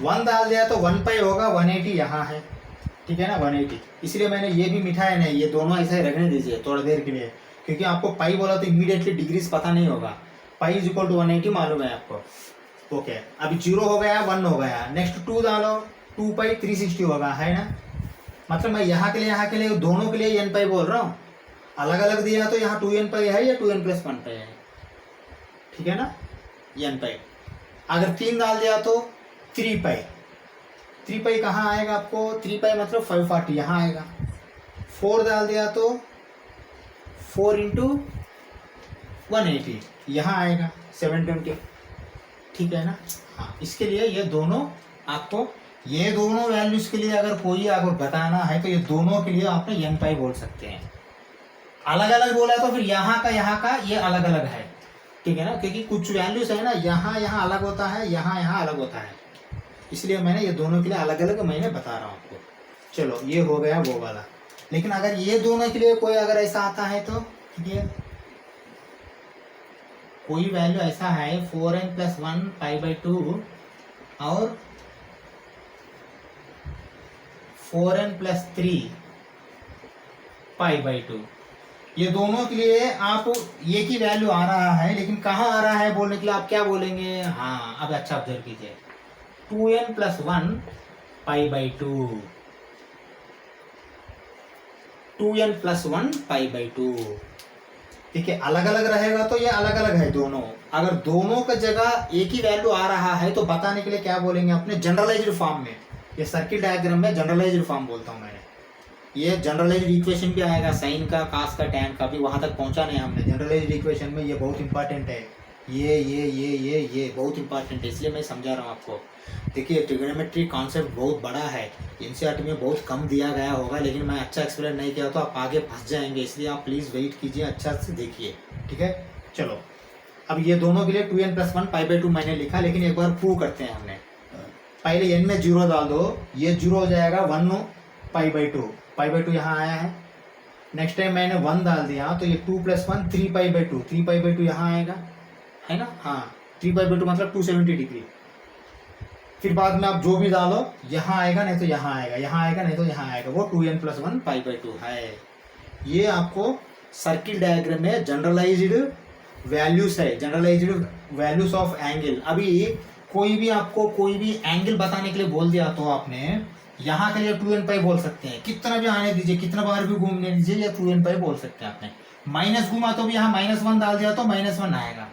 1 डाल दिया तो 1 पाई होगा, 180 यहाँ है, ठीक है ना, 180। इसलिए मैंने ये भी मिठाई नहीं, ये दोनों ऐसा ही रखने दीजिए थोड़ी देर के लिए, क्योंकि आपको पाई बोला तो इमीडिएटली डिग्रीज पता नहीं होगा। पाई इज इक्वल टू 180 मालूम है आपको। ओके, अभी 0 हो गया, 1 हो गया, नेक्स्ट 2 डालो, 2 पाई 360 होगा, है ना। मतलब मैं यहाँ के लिए दोनों के लिए n पाई बोल रहा हूँ। अलग अलग दिया तो यहाँ 2n पाई है या 2n प्लस 1 पाई है, ठीक है ना, n पाई। अगर 3 डाल दिया तो 3 पाई। 3 पाई कहाँ आएगा आपको, 3 पाई मतलब 540 यहाँ आएगा। 4 डाल दिया तो 4 इंटू 180 यहाँ आएगा, 720, ठीक है ना। हाँ, इसके लिए ये दोनों आपको, ये दोनों वैल्यूज के लिए अगर कोई अगर बताना है तो ये दोनों के लिए आपने n पाई बोल सकते हैं। अलग अलग बोला तो फिर यहाँ का ये अलग अलग है, ठीक है ना, क्योंकि कुछ वैल्यूज है ना, यहाँ अलग होता है, यहाँ अलग होता है, इसलिए मैंने ये दोनों के लिए अलग अलग मैंने बता रहा हूँ आपको। चलो, ये हो गया वो वाला। लेकिन अगर ये दोनों के लिए कोई अगर ऐसा आता है तो ये कोई वैल्यू ऐसा है 4n प्लस 1 पाई बाई 2 और 4n प्लस 3 पाई बाई 2, ये दोनों के लिए आप एक ही वैल्यू आ रहा है, लेकिन कहाँ आ रहा है बोलने के लिए आप क्या बोलेंगे। हाँ, अब अच्छा ऑब्जर्व कीजिए, 2n plus 1 pi by 2, 2n plus 1 pi by 2, ठीक है। अलग अलग रहेगा तो ये अलग अलग है दोनों। अगर दोनों का जगह एक ही वैल्यू आ रहा है तो बताने के लिए क्या बोलेंगे अपने जनरलाइज्ड फॉर्म में। ये सर्किट डायग्राम में जनरलाइज्ड फॉर्म बोलता हूँ मैंने। ये जनरलाइज्ड इक्वेशन भी आएगा, साइन का, कास का, टैन का भी, वहां तक पहुंचा नहीं हमने। जनरलाइज्ड इक्वेशन में ये बहुत इंपॉर्टेंट है, ये बहुत इंपॉर्टेंट है, इसलिए मैं समझा रहा हूँ आपको। देखिए, ट्रिग्नोमेट्री कॉन्सेप्ट बहुत बड़ा है, एनसीईआरटी में बहुत कम दिया गया होगा, लेकिन मैं अच्छा एक्सप्लेन नहीं किया तो आप आगे फंस जाएंगे, इसलिए आप प्लीज़ वेट कीजिए, अच्छा से देखिए, ठीक है। चलो, अब ये दोनों के लिए 2n प्लस 1 पाई बाई 2 मैंने लिखा, लेकिन एक बार प्रूव करते हैं हमने। पहले n में 0 डाल दो, ये 0 हो जाएगा 1 पाई बाई 2, पाई बाई 2 यहाँ आया है। नेक्स्ट टाइम मैंने 1 डाल दिया तो ये 2 plus 1 3 pi by 2, 3 pi by 2 यहाँ आएगा, है ना। हाँ, 3 पाई बाई 2 मतलब 270 डिग्री। फिर बाद में आप जो भी डालो, यहाँ आएगा नहीं तो यहाँ आएगा, यहाँ आएगा नहीं तो यहाँ आएगा, वो 2n प्लस 1 पाई बाई 2 है। ये आपको सर्किल डायग्राम में जनरलाइज्ड वैल्यूज है, जनरलाइज्ड वैल्यूज ऑफ एंगल। अभी कोई भी आपको कोई भी एंगल बताने के लिए बोल दिया तो आपने यहाँ के लिए 2n पाई बोल सकते हैं, कितना भी आने दीजिए, कितना बार भी घूमने दीजिए, या 2n पाई बोल सकते हैं आपने। माइनस घुमा तो भी यहाँ -1 डाल दिया तो -1 आएगा,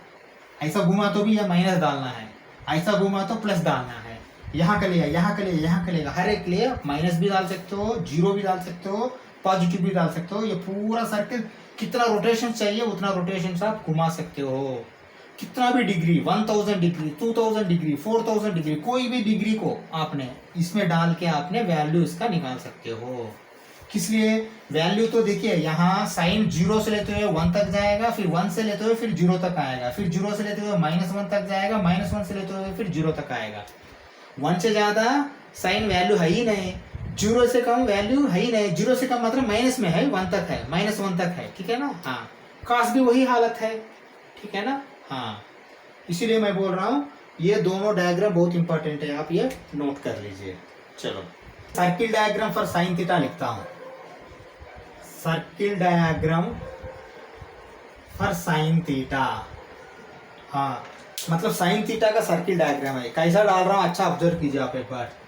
ऐसा घुमा तो भी यह माइनस डालना है, ऐसा घुमा तो प्लस डालना है। यहाँ के लिए, यहाँ के लिए, यहाँ के लिए, हर एक लिए माइनस भी डाल सकते हो, 0 भी डाल सकते हो, पॉजिटिव भी डाल सकते हो। ये पूरा सर्किल कितना रोटेशन चाहिए उतना रोटेशन से आप घुमा सकते हो, कितना भी डिग्री, 1000 डिग्री, 2000 डिग्री, 4000 डिग्री, कोई भी डिग्री को आपने इसमें डाल के आपने वैल्यू इसका निकाल सकते हो। किस लिए वैल्यू, तो देखिए यहाँ साइन 0 से लेते हुए 1 तक जाएगा, फिर 1 से लेते हुए फिर 0 तक आएगा, फिर 0 से लेते हुए -1 तक जाएगा, -1 से लेते हुए फिर 0 तक आएगा। 1 से ज्यादा साइन वैल्यू है ही नहीं, 0 से कम वैल्यू है ही नहीं, 0 से कम मतलब माइनस में है, 1 तक है, -1 तक है, ठीक है ना। हाँ, कास भी वही हालत है, ठीक है ना। हाँ, इसीलिए मैं बोल रहा हूँ ये दोनों डायग्राम बहुत इंपॉर्टेंट है, आप ये नोट कर लीजिए। चलो, circle diagram for sign theta लिखता हूँ, circle diagram for sine theta. हाँ, मतलब साइन थीटा का सर्किल डायग्राम है, कैसा डाल रहा हूँ अच्छा ऑब्जर्व कीजिए आप एक बार।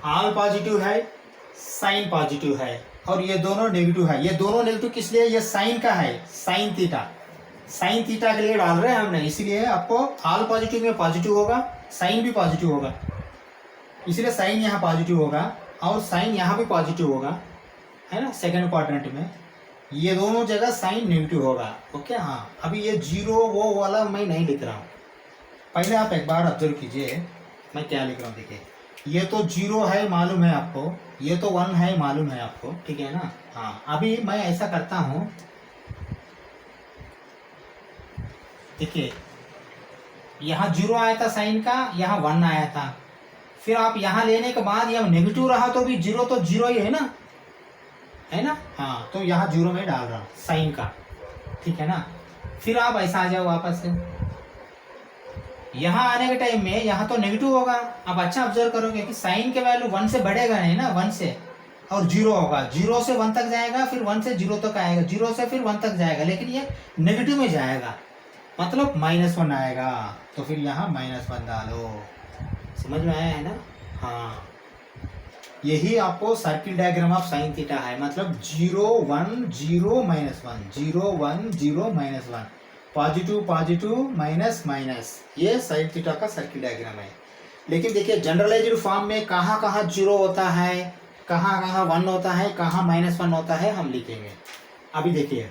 ऑल पॉजिटिव है, साइन पॉजिटिव है, और ये दोनों नेगेटिव है। ये दोनों नेगेटिव किस लिए, ये साइन का है, साइन थीटा, साइन थीटा के लिए डाल रहे हैं हमने, इसीलिए आपको ऑल पॉजिटिव में पॉजिटिव होगा, साइन भी पॉजिटिव होगा, इसलिए साइन यहाँ पॉजिटिव होगा और साइन यहाँ भी पॉजिटिव होगा, है ना। सेकंड क्वाड्रेंट में ये दोनों जगह साइन नेगेटिव होगा। ओके, हाँ, अभी ये 0 वो वाला मैं नहीं लिख रहा हूँ, पहले आप एक बार ऑब्जर्व कीजिए मैं क्या लिख रहा हूँ। देखिए ये तो 0 है मालूम है आपको, ये तो 1 है मालूम है आपको, ठीक है ना। हाँ अभी मैं ऐसा करता हूँ, देखिए यहाँ 0 आया था साइन का, यहाँ 1 आया था, फिर आप यहाँ लेने के बाद यह नेगेटिव रहा तो भी 0 तो 0 ही है ना, है ना। हाँ तो यहाँ 0 में डाल रहा हूँ साइन का, ठीक है ना। फिर आप ऐसा आ जाओ वापस से, यहाँ आने के टाइम में यहाँ तो नेगेटिव होगा। आप अच्छा ऑब्जर्व करोगे कि साइन के वैल्यू 1 से बढ़ेगा नहीं ना, 1 से, और 0 होगा, 0 से 1 तक जाएगा, फिर 1 से 0 तक आएगा, 0 से फिर 1 तक जाएगा, लेकिन ये नेगेटिव में जाएगा, मतलब -1 आएगा। तो फिर यहाँ -1 डालो, समझ में आया है ना। हाँ यही आपको circle diagram of sine theta है, मतलब 0 1 0 -1 0 1 0 -1 पॉजिटिव पॉजिटिव माइनस माइनस, ये साइन थीटा का सर्किल डायग्राम है। लेकिन देखिए जनरलाइज्ड फॉर्म में कहाँ कहाँ 0 होता है, कहाँ कहाँ 1 होता है, कहाँ -1 होता है, हम लिखेंगे। अभी देखिए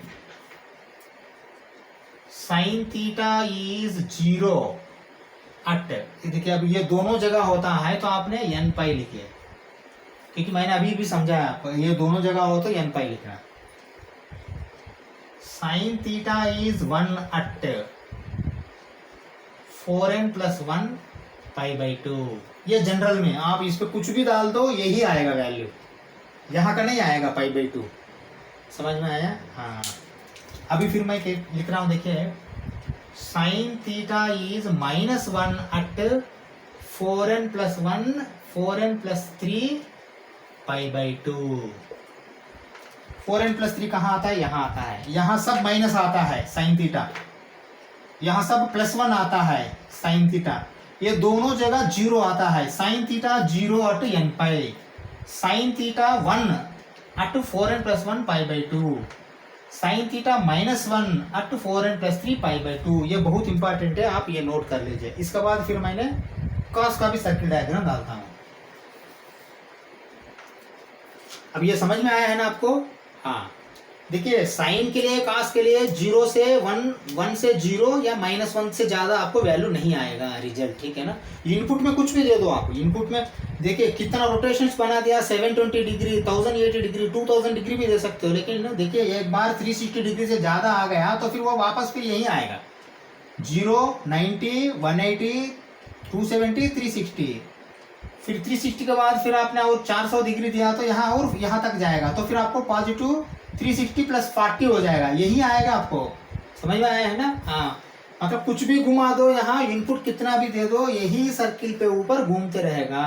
साइन थीटा इज 0 अट, देखिए अब ये दोनों जगह होता है तो आपने n पाई लिखिए, क्योंकि मैंने अभी भी समझाया आपको, ये दोनों जगह हो तो n पाई लिखना। Sign theta is 1 at 4n + 1 π/2, ये जनरल में आप इस पे कुछ भी डाल दो यही आएगा वैल्यू, यहाँ का नहीं आएगा π/2, समझ में आया। हाँ अभी फिर मैं लिख रहा हूँ, देखिए sign theta is -1 at 4n + 1 4n + 3 π/2। 4n + 3 कहाँ आता है, यहाँ आता है, यहाँ सब माइनस आता है साइन थीटा, यहाँ सब +1 आता है साइन थीटा, ये दोनों जगह 0 आता है। साइन थीटा 0 अट n पाई, साइन थीटा 1 अट 4n + 1 π/2, साइन थीटा -1 अट 4n + 3 π/2। ये बहुत इंपॉर्टेंट है, आप ये नोट कर लीजिए। इसके बाद फिर मैंने कॉस का भी सर्किल डायग्राम डालता हूँ। अब ये समझ में आया है ना आपको। हाँ देखिए साइन के लिए कॉस के लिए 0 से 1 1 से 0 या -1 से ज्यादा आपको वैल्यू नहीं आएगा रिजल्ट, ठीक है ना। इनपुट में कुछ भी दे दो आप, इनपुट में देखिए कितना रोटेशंस बना दिया, 720 डिग्री 1080 डिग्री 2000 डिग्री भी दे सकते हो, लेकिन देखिए एक बार 360 डिग्री से ज्यादा आ गया तो फिर वो वापस फिर यही आएगा, 0 90 180 270 360, फिर 360 के बाद फिर आपने और 400 डिग्री दिया तो यहाँ और यहाँ तक जाएगा, तो फिर आपको पॉजिटिव 360 + 40 हो जाएगा, यही आएगा आपको, समझ में आया है ना। हाँ मतलब कुछ भी घुमा दो, यहाँ इनपुट कितना भी दे दो, यही सर्किल पे ऊपर घूमते रहेगा।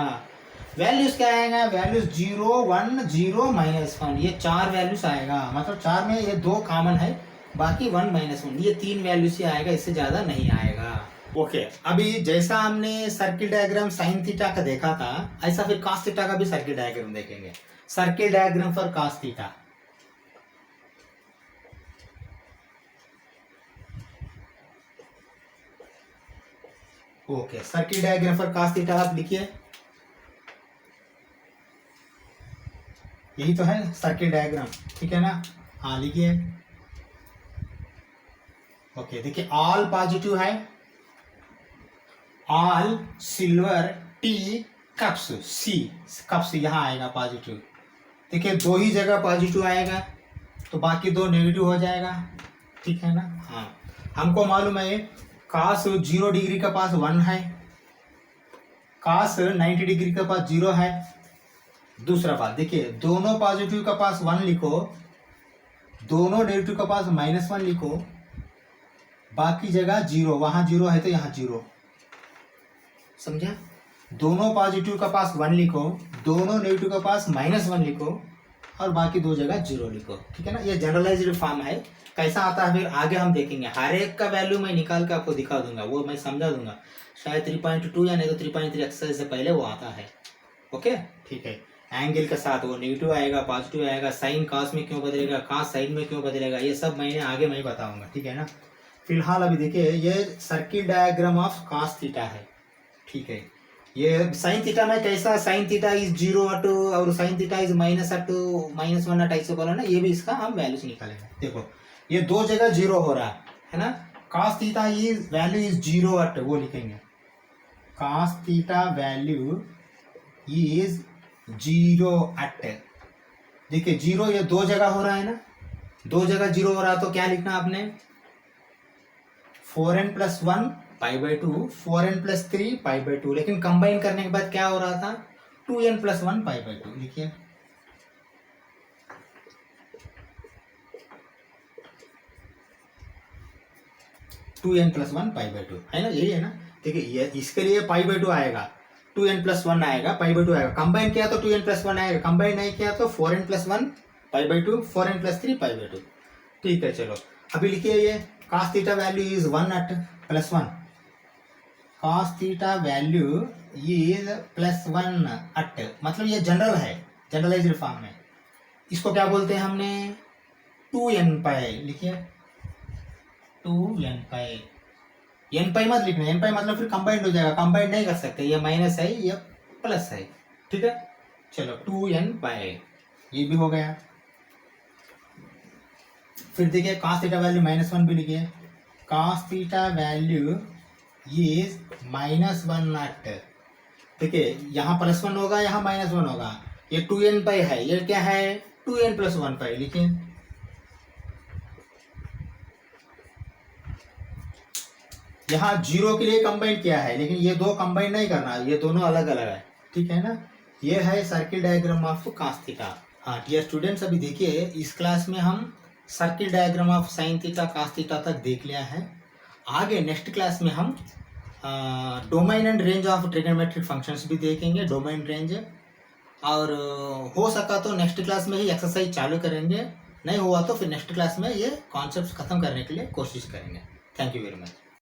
वैल्यूज क्या आएगा, वैल्यूज 0 1 0 -1, ये 4 वैल्यूज आएगा, मतलब 4 में ये 2 कॉमन है, बाकी 1 -1, ये 3 वैल्यूज ही आएगा, इससे ज्यादा नहीं आएगा। ओके अभी जैसा हमने सर्किल डायग्राम साइन थीटा का देखा था, ऐसा फिर कॉस थीटा का भी सर्किल डायग्राम देखेंगे। Circle diagram for cos theta, okay circle diagram for cos theta आप लिखिए, यही तो है सर्किल डायग्राम, ठीक है ना। हाँ लिखिए। ओके देखिए ऑल पॉजिटिव है, ऑल सिल्वर टी कप्स, सी कप्स यहाँ आएगा पॉजिटिव, देखिए 2 ही जगह पॉजिटिव आएगा तो बाकी 2 नेगेटिव हो जाएगा, ठीक है ना। हाँ हमको मालूम है cos 0 डिग्री के पास 1 है, cos 90 डिग्री के पास 0 है। दूसरा बात देखिए दोनों पॉजिटिव के पास 1 लिखो, दोनों नेगेटिव के पास -1 लिखो, बाकी जगह 0, वहां 0 है तो यहाँ 0, समझा। दोनों पॉजिटिव का पास 1 लिखो, दोनों नेगेटिव का पास -1 लिखो, और बाकी 2 जगह 0 लिखो, ठीक है ना। ये जनरलाइज्ड फॉर्म है, कैसा आता है फिर आगे हम देखेंगे, हर एक का वैल्यू मैं निकाल के आपको दिखा दूंगा, वो मैं समझा दूंगा, शायद 3.2 या नहीं तो 3.3 एक्सरसाइज से पहले वो आता है। ओके ठीक है, एंगल के साथ वो नेगेटिव आएगा पॉजिटिव आएगा, साइन कॉस में क्यों बदलेगा, कॉस साइन में क्यों बदलेगा, ये सब मैंने आगे मैं बताऊंगा, ठीक है ना। फिलहाल अभी देखिए ये circle diagram of cos theta है, ठीक है। ये साइन थीटा में कैसा, साइन थीटा इज 0 अट और साइन थीटा इज -1 अट ऐसे बोला ना, ये भी इसका हम वैल्यूज निकालेंगे। देखो ये 2 जगह 0 हो रहा है ना, cos theta is value is zero at, वो लिखेंगे cos theta value is zero at. देखिए जीरो ये दो जगह हो रहा है ना, दो जगह जीरो हो रहा है तो क्या लिखना आपने 4n+1 π/2 4n+3 π/2, लेकिन कंबाइन करने के बाद क्या हो रहा था 2n+1 π/2। लिखिए 2n+1 π/2 है ना, यही है ना। देखिए इसके लिए π/2 आएगा, 2n+1 आएगा, π/2 आएगा। कंबाइन किया तो 2n+1 आएगा, कंबाइन नहीं किया तो 4n+1 π/2 4n+3 π/2। ठीक है चलो अभी लिखिए ये cos theta value is 1 at +1, cos theta value is +1 at, मतलब ये जनरल है, जनरलाइज्ड फॉर्म में। इसको क्या बोलते हैं हमने 2n π। लिखिए 2n π, n π मत लिखना, n π मतलब फिर कंबाइंड हो जाएगा, कंबाइंड नहीं कर सकते, ये माइनस है ये प्लस है। ठीक है चलो 2n π ये भी हो गया। फिर देखिए cos थीटा वैल्यू -1 भी लिखिए, cos theta value is -1 at. देखिए यहाँ +1 होगा, यहाँ -1 होगा, ये 2n π है, ये क्या है 2n+1 π। लिखिए यहाँ जीरो के लिए कंबाइन किया है, लेकिन ये दो कंबाइन नहीं करना, ये दोनों अलग अलग है। ठीक है ना, ये है circle diagram of cos theta. हाँ डियर स्टूडेंट्स अभी देखिए इस क्लास में हम circle diagram of sine theta cos theta तक देख लिया है। आगे नेक्स्ट क्लास में हम domain and range of trigonometric functions भी देखेंगे, डोमेन रेंज। और हो सका तो नेक्स्ट क्लास में ही एक्सरसाइज चालू करेंगे, नहीं हुआ तो फिर नेक्स्ट क्लास में ये कॉन्सेप्ट खत्म करने के लिए कोशिश करेंगे। Thank you very much.